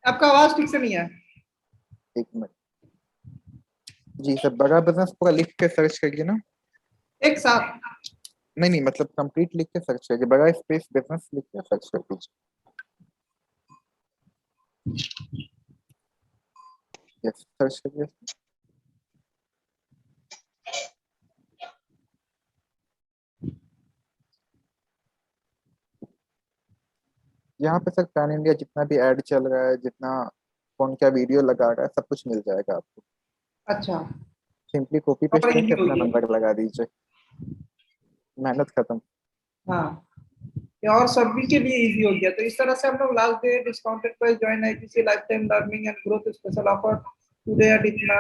आपका आवाज ठीक से नहीं है। एक मिनट। जी सर, बड़ा बिजनेस पूरा लिख के सर्च करिए ना। एक साथ? नहीं नहीं, मतलब कंप्लीट लिख के सर्च करिए, बड़ा स्पेस बिजनेस लिख के सर्च कर दीजिए। यस, सर्च करिए। यहाँ पे सर पैन इंडिया जितना भी ऐड चल रहा है, जितना कौन क्या वीडियो लगा रहा है, सब कुछ मिल जाएगा आपको। अच्छा, सिंपली कॉपी पेस्ट और इजी करके हो अपना गया। नंबर लगा दीजिए, मेहनत खत्म। हाँ, ये और सभी के लिए इजी हो गया। तो इस तरह से हम लोग last day discounted price join ITC life time learning and growth special offer today at इतना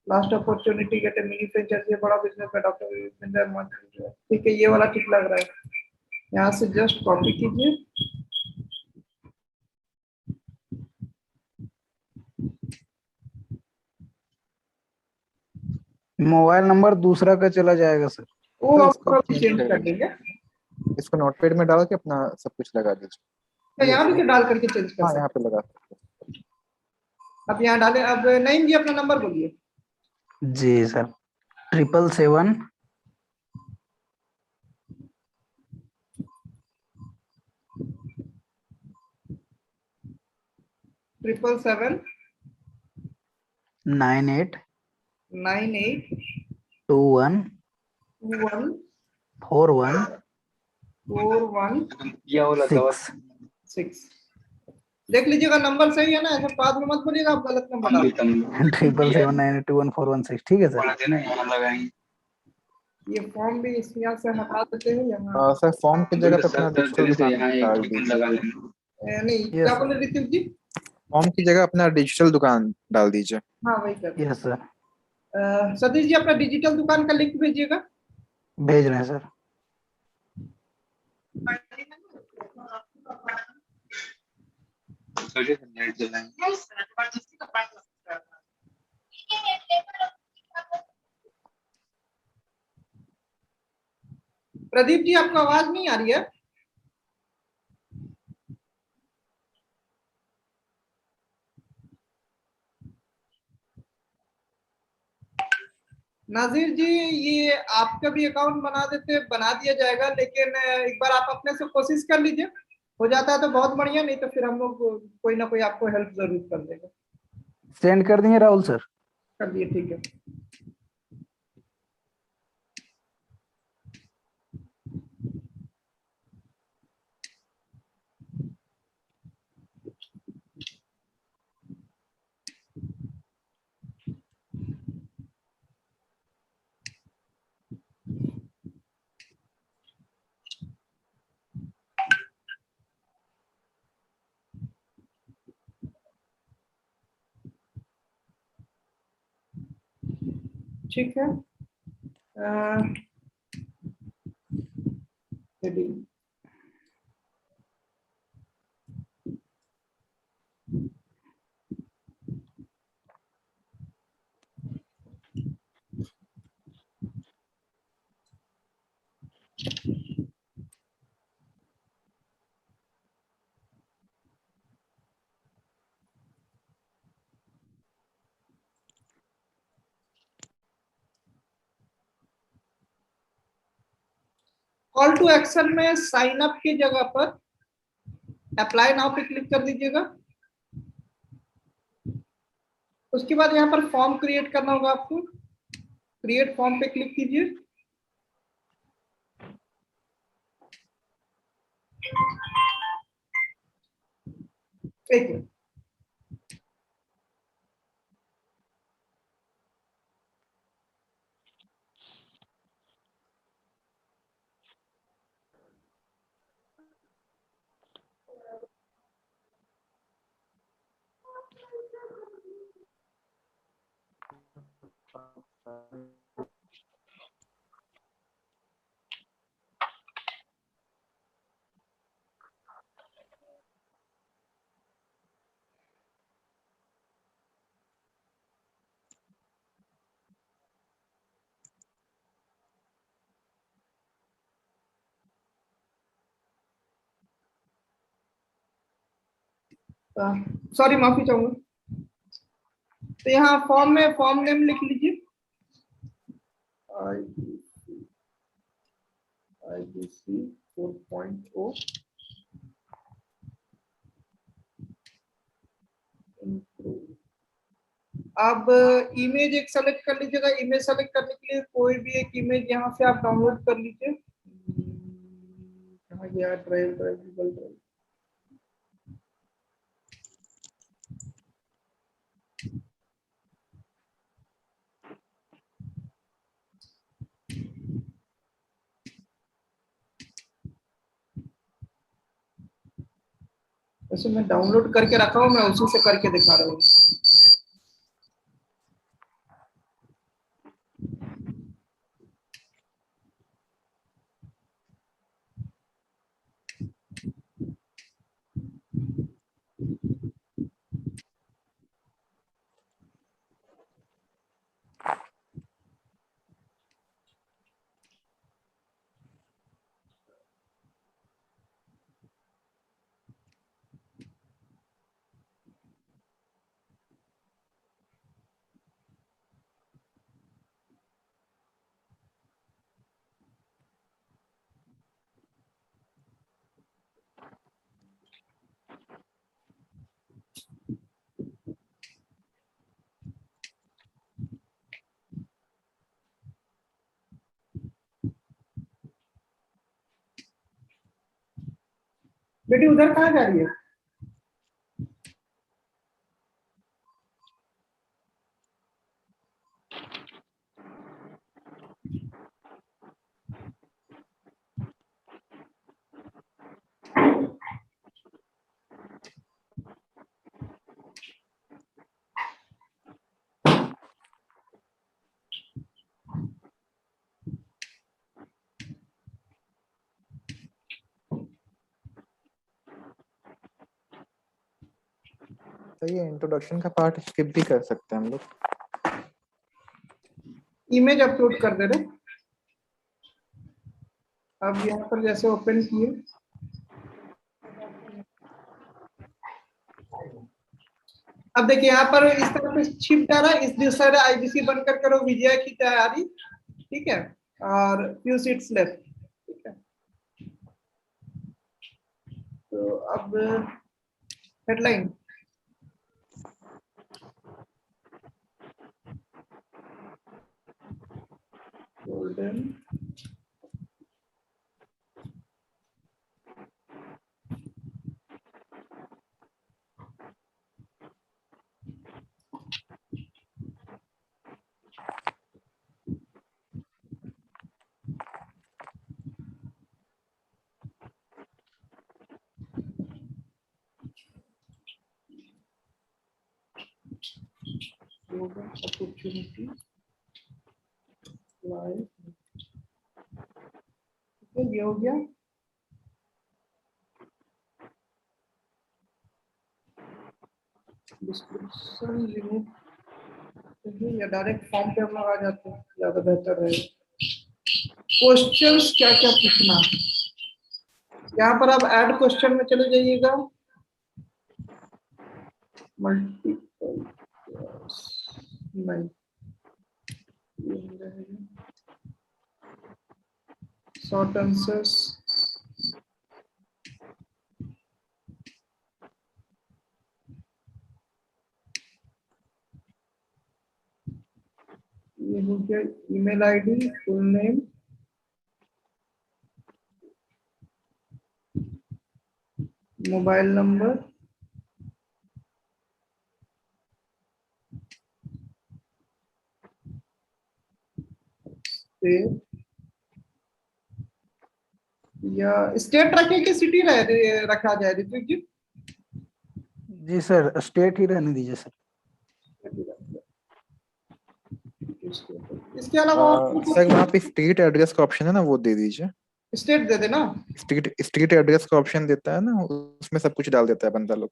last opportunity get a mini franchise, ये बड़ा बिजनेस है डॉक्टर विजेंद्र मंत्री। ठीक है, ये वाला ठीक लग रहा है। यहाँ से जस्ट कॉपी कीजिए। मोबाइल नंबर दूसरा का चला जाएगा सर। वो तो इसको आप चेंज चेंज कर कर दीजिए, देंगे। इसको नोटपैड में डाल के अपना सब कुछ लगा तो दीजिए। यहाँ यस, भी तो डाल करके चेंज कर हाँ यहाँ सकते पे लगा सकते हैं। अब यहाँ डाले। अब नहीं जी, अपना नंबर बोलिए। जी सर, 777 777 98 98 21 21 41 6। 6। देख लीजिएगा नंबर सही है ना, ऐसे बाद में मत बोलिएगा आप गलत नंबर डाल। 777 ठीक है सर। ये फॉर्म भी इस यहाँ से हटा देते हैं यहाँ। हैं। सर फॉर्म की जगह पे अपना डिजिटल दुकान डाल दीजिए। नहीं, क्या बोले ऋतिक जी? फॉर्म की जगह अपना डिजिटल दुकान डाल दीजिए। हाँ वही कर। यस सर, सतीश जी, अपना डिजिटल दुकान का लिंक भेजिएगा। भेज रहे हैं सर। प्रदीप जी, आपको आवाज नहीं आ रही है? नाजिर जी, ये आपका भी अकाउंट बना दिया जाएगा, लेकिन एक बार आप अपने से कोशिश कर लीजिए। हो जाता है तो बहुत बढ़िया, नहीं तो फिर हम लोग कोई ना कोई आपको हेल्प जरूर कर देगा। सेंड कर दिए राहुल सर। कर दिए, ठीक है। ठीक है। heading। कॉल टू एक्शन में साइन अप की जगह पर अप्लाई नाउ पे क्लिक कर दीजिएगा। उसके बाद यहाँ पर फॉर्म क्रिएट करना होगा आपको। क्रिएट फॉर्म पे क्लिक कीजिए। एक मिनट। सॉरी, माफी चाहूंगा। तो यहाँ फॉर्म में फॉर्म नेम लिख लीजिए। IBC 4.0 अब इमेज एक सेलेक्ट कर लीजिएगा। इमेज सेलेक्ट करने के लिए कोई भी एक इमेज यहाँ से आप डाउनलोड कर लीजिए। कहाँ गया? Drive Google drive. वैसे मैं डाउनलोड करके रखा हूँ, मैं उसी से करके दिखा रहा हूँ। बेटी उधर कहाँ जा रही है? तो ये इंट्रोडक्शन का पार्ट स्किप भी कर सकते हैं हम लोग। इमेज अपलोड कर दे रहे। अब यहाँ पर जैसे ओपन किए, अब देखिए यहाँ पर इस तरह से शिफ्ट आ रहा है। इस दूसरे IBC बनकर करो विजय की तैयारी। ठीक है, और फ्यू सीट्स लेफ्ट। ठीक है, तो अब हेडलाइन गोल्डन अपॉर्चुनिटी। ये हो गया। डिस्क्रिप्शन लिमिट या डायरेक्ट फॉर्म पे हम लोग आ जाते हैं, ज्यादा बेहतर रहेगा। क्वेश्चंस क्या क्या पूछना, यहाँ पर आप ऐड क्वेश्चन में चले जाइएगा। मल्टीपल नहीं, शॉर्ट आंसर्स, ये हो गया। Email ID, full name, mobile number, या स्टेट रखे कि सिटी रखा जाए ऋत्विक जी? जी सर, स्टेट ही रहने दीजिए सर। इसके अलावा और सर वहाँ पे स्टेट एड्रेस का ऑप्शन है ना, वो दे दीजिए। स्टेट दे देना। स्टेट एड्रेस का ऑप्शन देता है ना, उसमें सब कुछ डाल देता है बंदा लोग।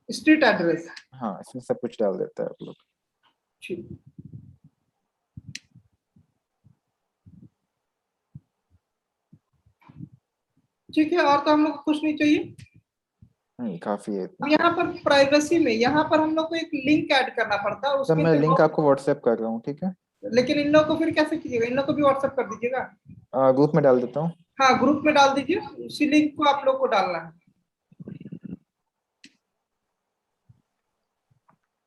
स्ट्रीट एड्रेस, हाँ, इसमें सब कुछ डाल देता है आप लोग। ठीक है, और तो हम लोग को कुछ नहीं चाहिए। काफी है। अब यहाँ पर प्राइवेसी में यहाँ पर हम लोग को एक लिंक ऐड करना पड़ता है, सर उसके मैं लिए लिंक आपको व्हाट्सएप कर रहा हूँ, ठीक है? लेकिन इन लोग को फिर कैसे कीजिएगा? इन लोग को भी व्हाट्सएप कर दीजिएगा। ग्रुप में डाल देता हूँ। हाँ, ग्रुप में डाल दीजिए, उसी लिंक को आप लोग को डालना है।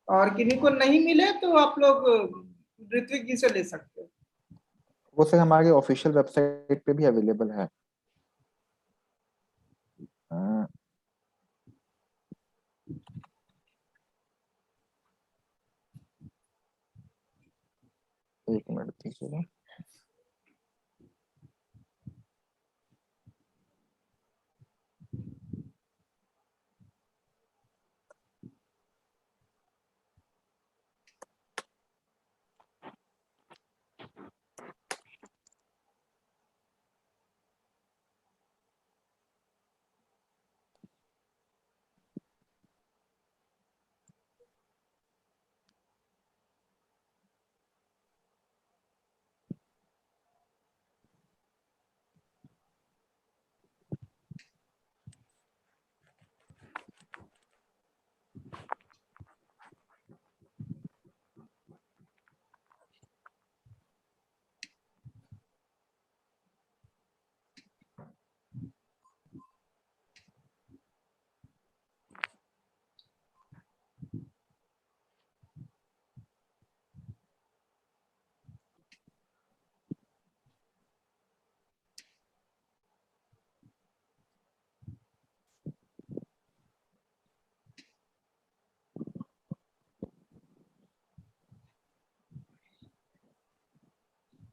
और किन्हीं को नहीं मिले तो आप लोग ऋत्विक जी से ले सकते हो। वो सर हमारे ऑफिशियल वेबसाइट पे भी अवेलेबल है। एक मिनट दीजिएगा।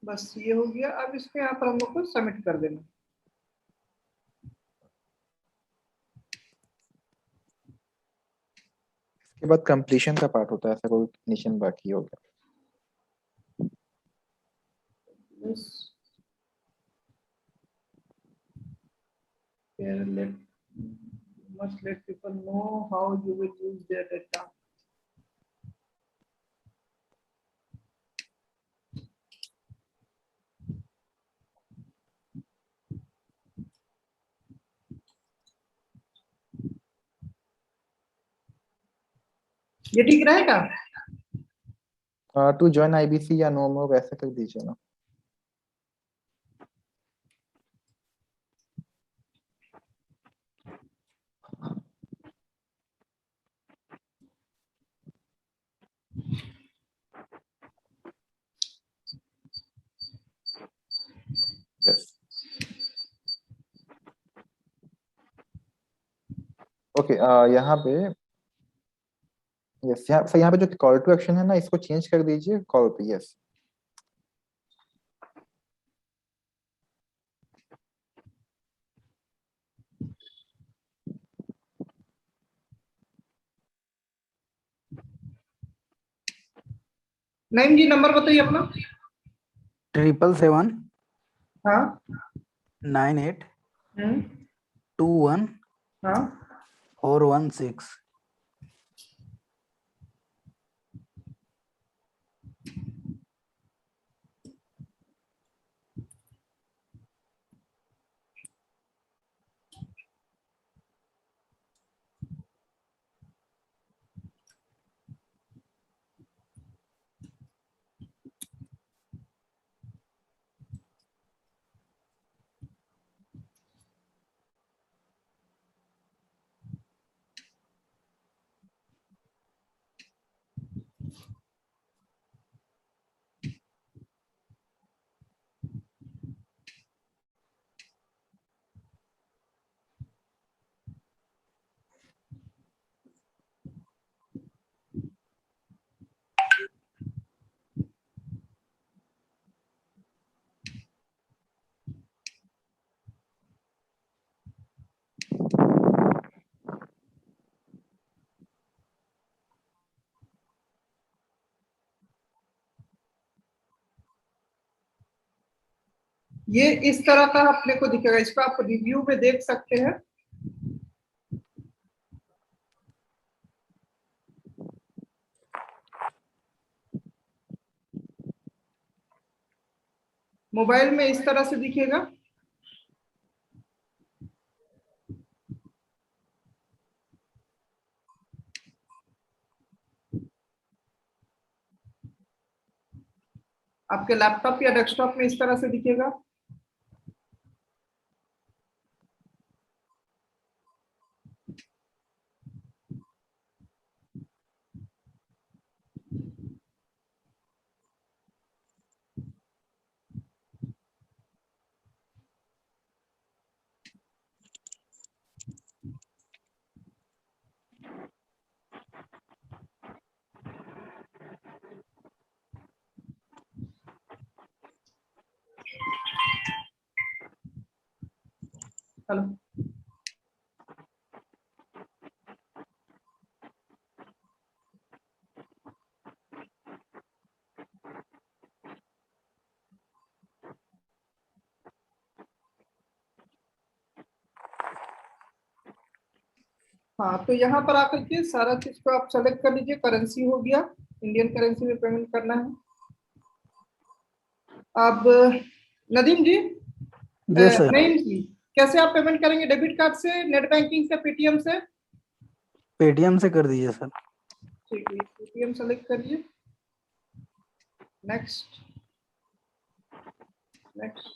बस ये हो गया। अब इसको यहाँ पर हम लोग को सबमिट कर देना। इसके बाद कंप्लीशन का पार्ट होता है, ऐसा कोई फिनिशिंग बाकी हो गया। Yes. Here must let people know how you will use their data. ये ठीक रहेगा? टू ज्वाइन आईबीसी या नो मोर वैसे कर दीजिए ना। Yes, okay. यहाँ पे यस, यहाँ पे जो कॉल टू एक्शन है ना, इसको चेंज कर दीजिए कॉल पे। यस, नईम जी नंबर बताइए अपना। 777 हाँ 98 हम्म 21 हाँ 416। ये इस तरह का अपने को दिखेगा, इसको आप रिव्यू में देख सकते हैं। मोबाइल में इस तरह से दिखेगा। आपके लैपटॉप या डेस्कटॉप में इस तरह से दिखेगा। हेलो हाँ, तो यहाँ पर आकर के सारा चीज को आप सेलेक्ट कर लीजिए। करेंसी हो गया, इंडियन करेंसी में पेमेंट करना है। अब नदीम जी, जी सर। नईम जी, कैसे आप पेमेंट करेंगे? डेबिट कार्ड से, नेट बैंकिंग से, पेटीएम से? पेटीएम से कर दीजिए सर। ठीक है, पेटीएम सेलेक्ट करिए। Next next.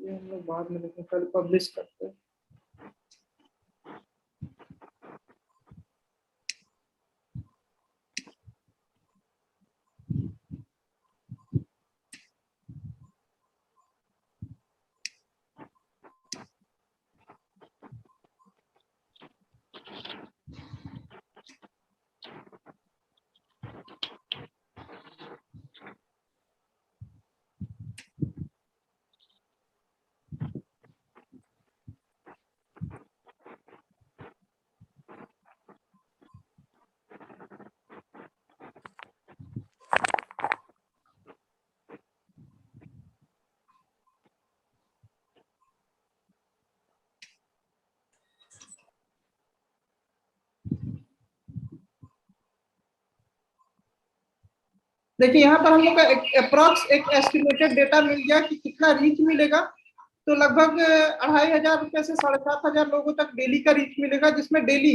ये हम लोग बाद में देखें, पहले पब्लिश करते हैं। देखिए यहाँ पर हम लोग का अप्रॉक्स एक एस्टिमेटेड डेटा मिल गया कि कितना रीच मिलेगा। तो लगभग 2500 रुपए से 7500 लोगों तक डेली का रीच मिलेगा, जिसमें डेली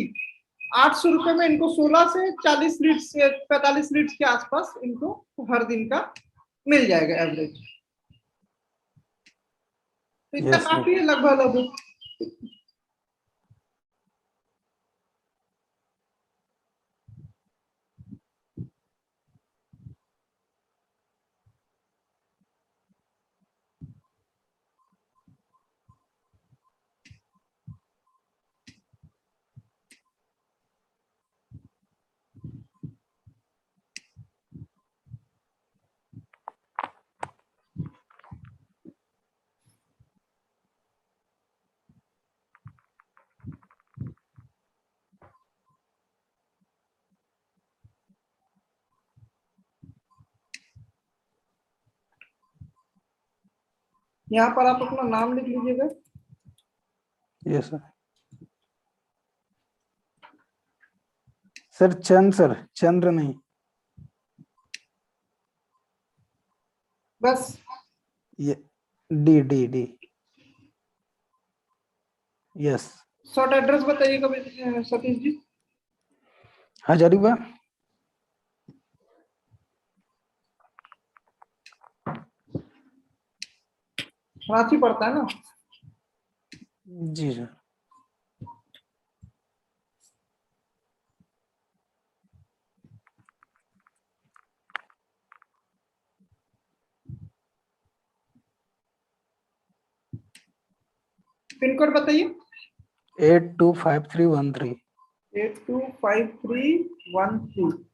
800 रुपए में इनको 16 से 40 लीड्स से 45 लीड्स के आसपास इनको हर दिन का मिल जाएगा एवरेज। तो इतना Yes, sir. काफी है लगभग लगभग। यहाँ पर आप अपना नाम लिख लीजिएगा। Yes sir. सर चंद्र नहीं। बस ये D D D. Yes. Short address बताइएगा सतीश जी। हजारीबाग। रांची पड़ता है ना? जी सर। पिन कोड बताइए। 825313। 825313।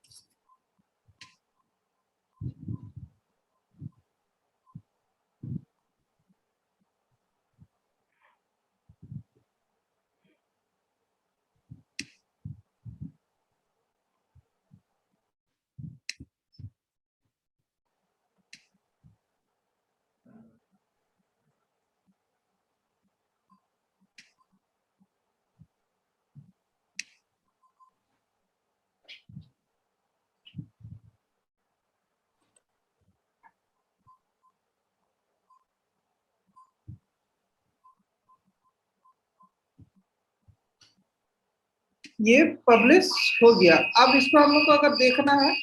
ये पब्लिश हो गया। अब इसको हम लोग को अगर देखना है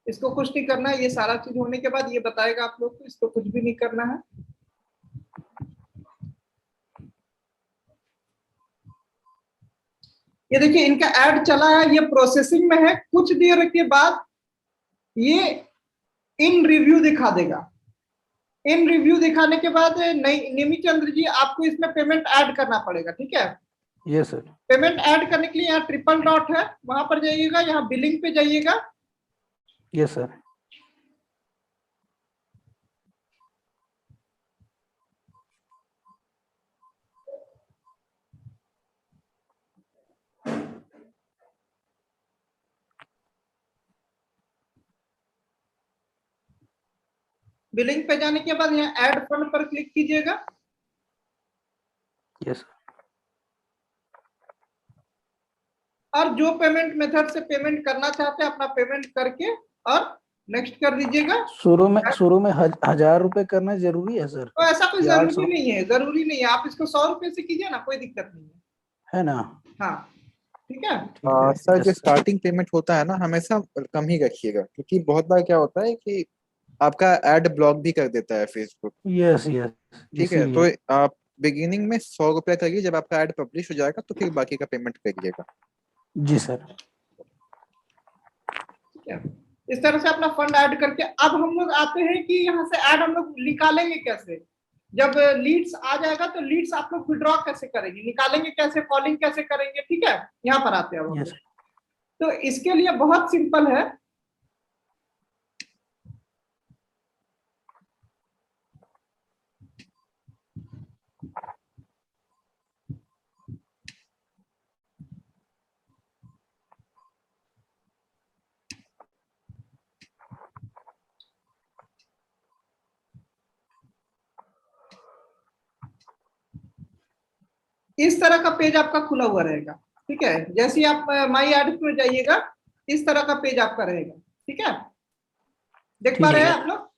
इसको कुछ नहीं करना है। ये सारा चीज होने के बाद ये बताएगा आप लोग को, इसको कुछ भी नहीं करना है। ये देखिए इनका ऐड चला है, ये प्रोसेसिंग में है। कुछ देर के बाद ये इन रिव्यू दिखा देगा। इन रिव्यू दिखाने के बाद निमी चंद्र जी आपको इसमें पेमेंट ऐड करना पड़ेगा, ठीक है? Yes sir. पेमेंट ऐड करने के लिए यहाँ ट्रिपल डॉट है, वहां पर जाइएगा, यहाँ बिलिंग पे जाइएगा। Yes sir. बिलिंग पे जाने के बाद यहाँ ऐड फंड पर क्लिक कीजिएगा। यस। और जो पेमेंट मेथड से पेमेंट करना चाहते हैं अपना पेमेंट करके और नेक्स्ट कर दीजिएगा। शुरू में 1000 रुपए करना जरूरी है सर? तो ऐसा कोई या जरूरी 800? नहीं है, जरूरी नहीं है। आप इसको 100 रुपए से कीजिए ना, कोई दिक्कत नहीं है ना? हाँ ठीक है। सर जो यस सर। स्टार्टिंग पेमेंट होता है ना, हमेशा कम ही रखिएगा, क्योंकि बहुत बार क्या होता है कि आपका एड ब्लॉक भी कर देता है फेसबुक। Yes yes. ठीक है, तो आप बिगिनिंग में 100 रुपया करिए, जब आपका एड पब्लिश हो जाएगा तो फिर बाकी का पेमेंट करिएगा। जी सर। ठीक है, इस तरह से अपना फंड ऐड करके अब हम लोग आते हैं कि यहाँ से ऐड हम लोग निकालेंगे कैसे। जब लीड्स आ जाएगा तो लीड्स आप लोग विड्रॉ कैसे करेंगे, निकालेंगे कैसे, कॉलिंग कैसे करेंगे। ठीक है, यहाँ पर आते हैं हम लोग। तो इसके लिए बहुत सिंपल है। इस तरह का पेज आपका खुला हुआ रहेगा। ठीक है, जैसे ही आप माई एड्स में जाइएगा इस तरह का पेज आपका रहेगा। ठीक है, देख पा रहे हैं आप लोग?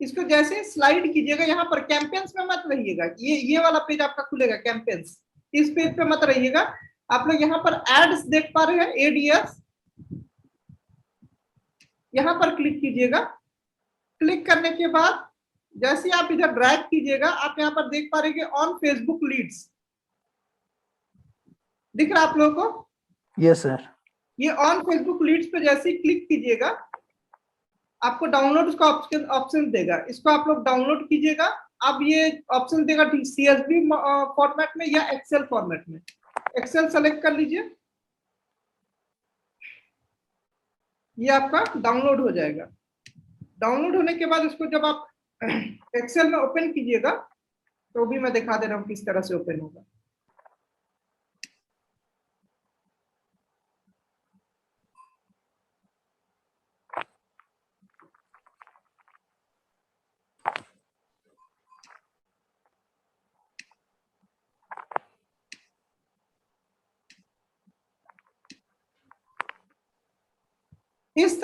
इसको जैसे स्लाइड कीजिएगा, यहाँ पर कैंपेन्स में मत रहिएगा। ये वाला पेज आपका खुलेगा कैंपेन्स, इस पेज पे मत रहिएगा। आप लोग यहाँ पर एड्स देख पा रहे हैं, एडीएस, यहाँ पर क्लिक कीजिएगा। क्लिक करने के बाद जैसे आप इधर ड्रैग कीजिएगा, आप यहाँ पर देख पा रहे हैं ऑन फेसबुक लीड्स दिख रहा आप लोगों को? Yes sir. ये ऑन फेसबुक लीड्स पे जैसे ही क्लिक कीजिएगा आपको डाउनलोड का ऑप्शन देगा। इसको आप लोग डाउनलोड कीजिएगा। अब ये ऑप्शन देगा CSV फॉर्मेट में या एक्सेल फॉर्मेट में। एक्सेल सेलेक्ट कर लीजिए। ये आपका डाउनलोड हो जाएगा। डाउनलोड होने के बाद इसको जब आप एक्सेल में ओपन कीजिएगा तो भी मैं दिखा दे रहा हूँ किस तरह से ओपन होगा। इस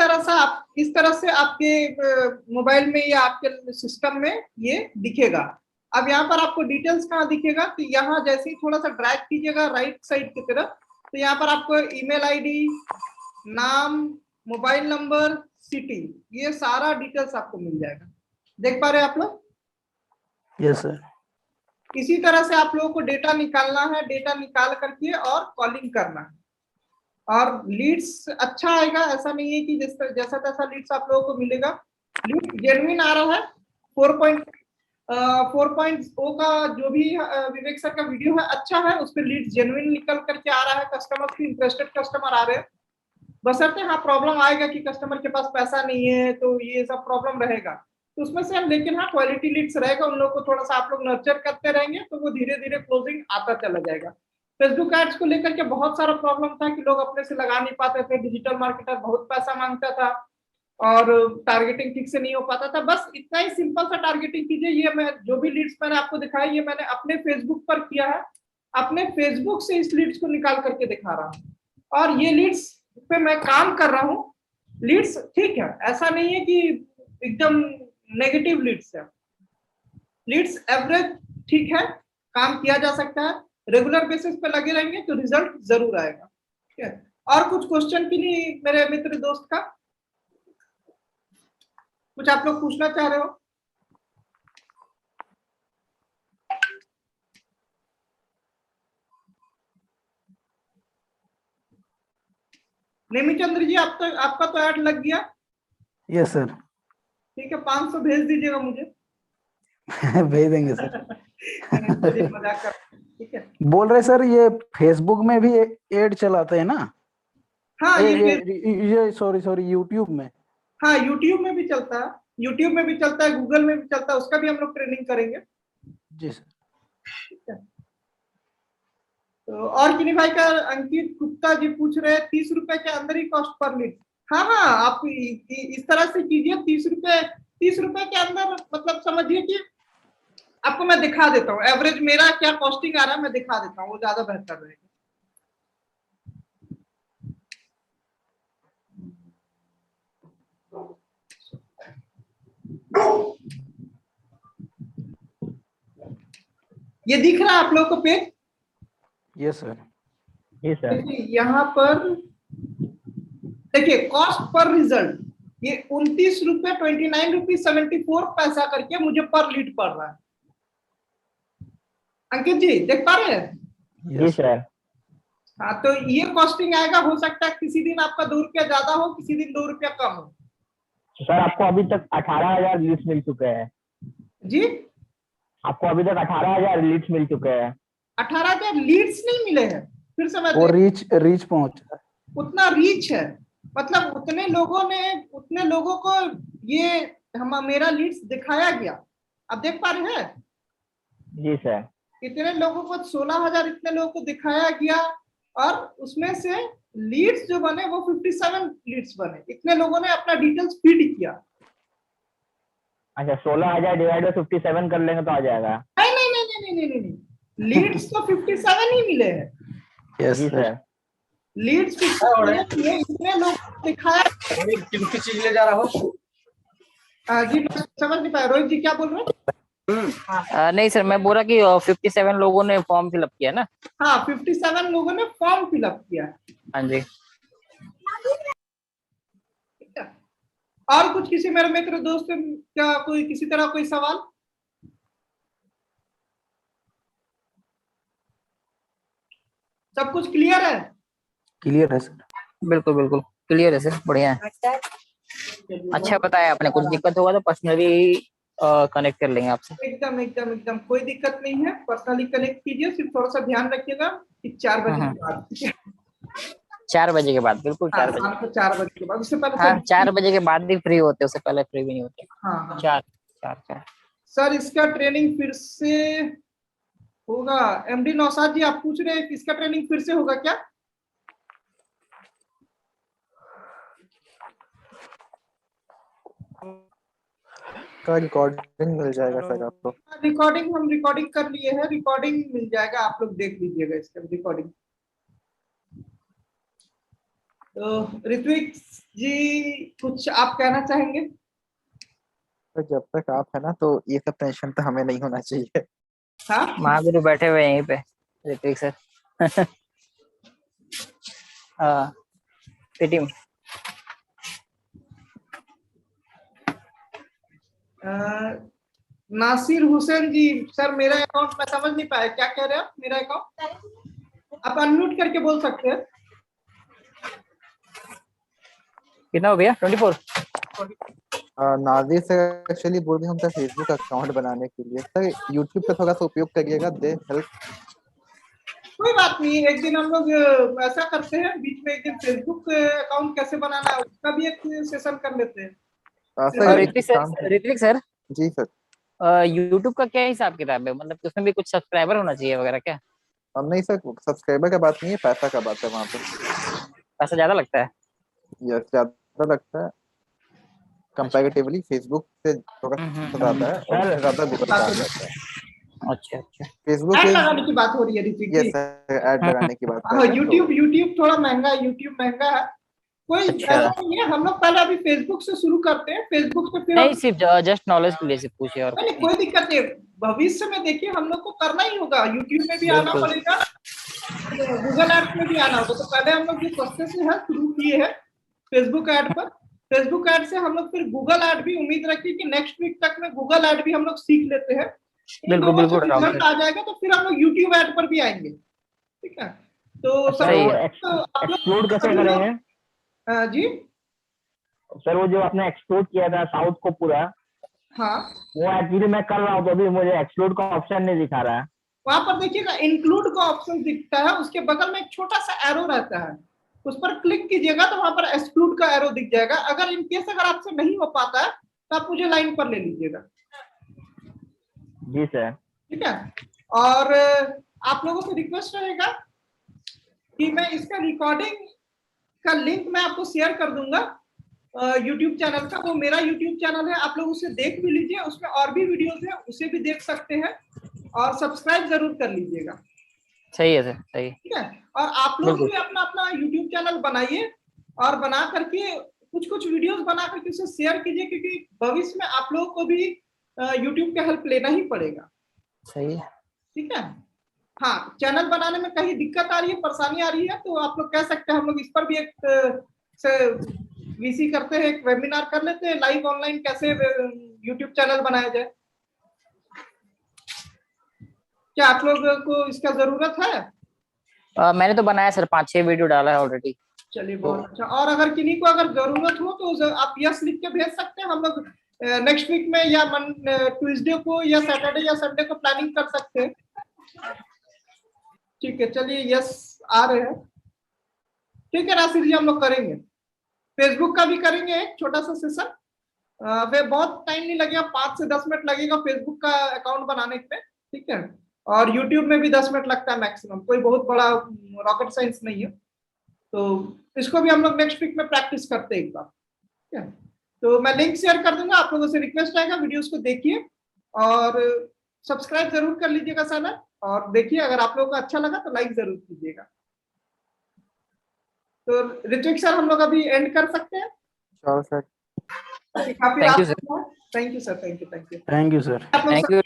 तरह से आपके मोबाइल में या आपके सिस्टम में ये दिखेगा। अब यहाँ पर आपको डिटेल्स कहाँ दिखेगा, तो यहाँ जैसे ही थोड़ा सा ड्रैग कीजिएगा राइट साइड की तरफ, तो यहाँ पर आपको ईमेल आईडी, नाम, मोबाइल नंबर, सिटी, ये सारा डिटेल्स आपको मिल जाएगा। देख पा रहे हैं आप लोग? Yes sir. इसी तरह से आप लोगों को डेटा निकालना है, डेटा निकाल करके और कॉलिंग करना है। और लीड्स अच्छा आएगा, ऐसा नहीं है कि जैसा तैसा लीड्स आप लोगों को मिलेगा। लीड जेन्युइन आ रहा है। 4.0 का जो भी विवेक सर का वीडियो है अच्छा है, उस पर लीड्स जेन्युइन निकल करके आ रहा है, कस्टमर की इंटरेस्टेड कस्टमर आ रहे हैं। बशर्ते हाँ प्रॉब्लम आएगा कि कस्टमर के पास पैसा नहीं है, तो ये सब प्रॉब्लम रहेगा, तो उसमें से हम, लेकिन हाँ क्वालिटी लीड्स रहेगा, उन लोगों को थोड़ा सा आप लोग नर्चर करते रहेंगे तो वो धीरे धीरे क्लोजिंग आता चला जाएगा। फेसबुक एड्स को लेकर के बहुत सारा प्रॉब्लम था कि लोग अपने से लगा नहीं पाते थे, डिजिटल मार्केटर बहुत पैसा मांगता था और टारगेटिंग ठीक से नहीं हो पाता था। बस इतना ही सिंपल सा टारगेटिंग कीजिए। ये मैं जो भी लीड्स मैंने आपको दिखाई, ये मैंने अपने फेसबुक पर किया है, अपने फेसबुक से इस लीड्स को निकाल करके दिखा रहा हूँ और ये लीड्स पे मैं काम कर रहा हूँ। लीड्स ठीक है, ऐसा नहीं है कि एकदम नेगेटिव लीड्स है। लीड्स एवरेज ठीक है, काम किया जा सकता है, रेगुलर बेसिस पे लगे रहेंगे तो रिजल्ट जरूर आएगा। ठीक है, और कुछ क्वेश्चन की नहीं मेरे मित्र दोस्त का, कुछ आप लोग पूछना चाह रहे हो? नेमीचंद्र जी, आपका तो ऐड लग गया। Yes sir. ठीक है, 500 भेज दीजिएगा मुझे। भेज देंगे सर। मजाक कर, ठीक है। बोल रहे सर ये फेसबुक में भी एड चलाते हैं ना? हाँ ये सॉरी यूट्यूब में। हाँ यूट्यूब में भी चलता है, यूट्यूब में भी चलता है, गूगल में भी चलता है, उसका भी हम लोग ट्रेनिंग करेंगे। जी सर। ठीक है। तो और किन्हीं भाई का, अंकित गुप्ता जी पूछ रहे हैं 30 रुपए के अंदर ही कॉस्ट पर लीड। हाँ आप इस तरह से कीजिए, 30 रुपए के अंदर, मतलब समझिए कि आपको मैं दिखा देता हूँ एवरेज मेरा क्या कॉस्टिंग आ रहा है, मैं दिखा देता हूँ, वो ज्यादा बेहतर रहेगा। ये दिख रहा है आप लोगों को page? Yes sir. Yes sir. यहाँ पर देखिए कॉस्ट पर रिजल्ट, ये 29 रुपए 29 रुपीज 74 पैसा करके मुझे पर लीड पड़ रहा है। अंकित जी देख पा रहे हैं? Yes sir. हाँ, तो ये कॉस्टिंग आएगा। हो सकता है किसी दिन आपका 2 रुपया ज्यादा हो, किसी दिन 2 रुपया कम हो। सर आपको अभी तक 18,000 लीड्स मिल चुके हैं। जी, आपको अभी तक 18,000 लीड्स मिल चुके हैं। 18,000 लीड्स नहीं मिले हैं, फिर से मैं वो रीच पहुंचा, उतना रीच है, मतलब उतने लोगों को ये मेरा लीड्स दिखाया गया। आप देख पा रहे हैं? जी सर। इतने लोगों को 16,000 इतने लोगों को दिखाया गया और उसमें से लीड्स जो बने वो 57 लीड्स बने। इतने लोगों ने अपना डिटेल्स फीड किया। अच्छा, 16,000 डिवाइड बाय 57 कर लेंगे तो आ जाएगा? नहीं, लीड्स तो 57 ही मिले हैं। Yes sir. लीड्स इतने लोग दिखाया। चीज ले जा रहा हो? जी मैं समझ नहीं पाया, रोहित जी क्या बोल रहे हैं? नहीं सर, मैं बोल रहा कि 57 लोगों ने फॉर्म फिलअप किया ना। हाँ, 57 लोगों ने फॉर्म फिलअप किया। हाँ जी। और कुछ किसी मेरे मित्र दोस्त क्या कोई किसी तरह कोई सवाल? सब कुछ क्लियर है? क्लियर है सर। बिल्कुल बिल्कुल क्लियर है सर, बढ़िया है। अच्छा बताया आपने, कुछ दिक्कत होगा तो पर्सनली कनेक्ट कर लेंगे आपसे। एकदम कोई दिक्कत नहीं है, पर्सनली कनेक्ट कीजिए, सिर्फ थोड़ा सा ध्यान रखिएगा कि 4 बजे के बाद। 4 बजे के बाद, बिल्कुल 4 बजे। शाम को 4 बजे के बाद, उससे पहले हाँ 4 बजे के बाद भी फ्री होते, उससे पहले फ्री भी नहीं होते। हाँ 4। सर इसका ट्रेनिंग फिर से होगा? एमडी नौशाद जी आप पूछ रहे हैं कि इसका ट्रेनिंग फिर से होगा क्या? का रिकॉर्डिंग मिल जाएगा सर आपको। रिकॉर्डिंग हम रिकॉर्डिंग कर लिए हैं, रिकॉर्डिंग मिल जाएगा, आप लोग देख लीजिएगा इसका रिकॉर्डिंग। तो ऋत्विक जी कुछ आप कहना चाहेंगे? तो जब तक आप है ना, तो ये सब टेंशन तो हमें नहीं होना चाहिए। हाँ महागुरु बैठे हुए हैं यहीं पे, ऋत्विक सर। हाँ टीम। नासिर हुसैन जी सर मेरा अकाउंट मैं समझ नहीं पाया, क्या कह रहे हैं आप? मेरा अकाउंट आप अनम्यूट करके बोल सकते हैं। कितना हो गया? 24। नाजिर से एक्चुअली बोल रहे हम तो फेसबुक अकाउंट बनाने के लिए सर, यूट्यूब का थोड़ा सा उपयोग करिएगा, दे हेल्प। कोई बात नहीं, एक दिन हम लोग ऐसा करते हैं, बीच में एक दिन फेसबुक अकाउंट कैसे बनाना है उसका भी एक सेशन कर लेते हैं। ऋत्विक सर जी सर, यूट्यूब का क्या हिसाब किताब है? मतलब उसमें भी कुछ सब्सक्राइबर होना चाहिए वगैरह क्या? नहीं सर, सब्सक्राइबर का बात नहीं है, पैसा का बात है। वहाँ पे पैसा ज्यादा लगता है? यस, ज्यादा लगता है कंपैरेटिवली, फेसबुक से थोड़ा ज्यादा है और ज्यादा गूगल का आता है। अच्छा फेसबुक ऐड लगाने की बात हो रही है ऋत्विक जी। यस सर, ऐड लगाने की बात हाँ यूट्यूब थोड़ा महंगा है, यूट्यूब महंगा है, कोई ऐसा नहीं है। हम लोग पहले अभी फेसबुक से शुरू करते हैं, फेसबुक से फिर नहीं सिर्फ जस्ट नॉलेज के लिए से पूछे और नहीं कोई दिक्कत नहीं। भविष्य में देखिए हम लोग को करना ही होगा, यूट्यूब में भी आना पड़ेगा, गूगल एड्स में भी आना होगा। तो पहले हम लोग जो सस्ते से है शुरू किए हैं फेसबुक ऐड पर, फेसबुक ऐड से हम लोग फिर गूगल ऐड भी उम्मीद रखिए कि नेक्स्ट वीक तक में गूगल ऐड भी हम लोग सीख लेते हैं। बिल्कुल रिजल्ट आ जाएगा तो फिर हम लोग यूट्यूब ऐड पर भी आएंगे, ठीक है? तो सर एक्सप्लोर कैसे करेंगे जी? सर वो जो आपने एक्सप्लोर किया था साउथ को पूरा, हाँ वो एक्चुअली मैं कर रहा हूँ तो अभी मुझे एक्सप्लोर का ऑप्शन नहीं दिखा रहा है। वहां पर देखिएगा इंक्लूड का ऑप्शन दिखता है, उसके बगल में एक छोटा सा एरो रहता है, उस पर क्लिक कीजिएगा तो वहां पर एक्सक्लूड का एरो दिख जाएगा। अगर इन केस अगर आपसे नहीं हो पाता है तो आप मुझे लाइन पर ले लीजिएगा। जी सर। ठीक है, और आप लोगों से रिक्वेस्ट रहेगा कि मैं इसका रिकॉर्डिंग का लिंक मैं आपको शेयर कर दूंगा यूट्यूब चैनल का। वो मेरा यूट्यूब चैनल है, आप लोग उसे देख भी लीजिए, उसमें और भी वीडियोस हैं, उसे भी देख सकते हैं और सब्सक्राइब जरूर कर लीजिएगा। सही है सर, सही। ठीक है, और आप लोग भी अपना अपना यूट्यूब चैनल बनाइए और बना करके कुछ वीडियोस बना करके उसे शेयर कीजिए, क्योंकि भविष्य में आप लोगों को भी यूट्यूब का हेल्प लेना ही पड़ेगा। सही है, ठीक है। हाँ, चैनल बनाने में कहीं दिक्कत आ रही है, परेशानी आ रही है तो आप लोग कह सकते हैं, हम लोग इस पर भी एक वीसी करते हैं, एक वेबिनार कर लेते हैं लाइव ऑनलाइन, कैसे यूट्यूब चैनल बनाया जाए। क्या आप लोगों को इसका जरूरत है? मैंने तो बनाया सर, 5-6 वीडियो डाला है ऑलरेडी। चलिए बहुत अच्छा। और अगर किन्हीं को अगर जरूरत हो तो आप यस लिख के भेज सकते हैं, हम लोग नेक्स्ट वीक में या ट्यूसडे को या सैटरडे या संडे को प्लानिंग कर सकते हैं। ठीक है, चलिए यस आ रहे हैं। ठीक है नासिर जी, हम लोग करेंगे, फेसबुक का भी करेंगे एक छोटा सा सेशन। वे बहुत टाइम नहीं लगेगा, 5 से 10 मिनट लगेगा फेसबुक का अकाउंट बनाने में। ठीक है, और यूट्यूब में भी 10 मिनट लगता है मैक्सिमम, कोई बहुत बड़ा रॉकेट साइंस नहीं है। तो इसको भी हम लोग नेक्स्ट वीक में प्रैक्टिस करते हैं एक बार। ठीक है, तो मैं लिंक शेयर कर दूंगा, आप लोगों से रिक्वेस्ट आएगा वीडियोस को देखिए और सब्सक्राइब जरूर कर लीजिएगा चैनल, और देखिए अगर आप लोगों को अच्छा लगा तो लाइक जरूर कीजिएगा। तो ऋत्विक सर हम लोग अभी एंड कर सकते हैं? Sir thank you sir, thank you sir, thank you thank you sir. Thank you.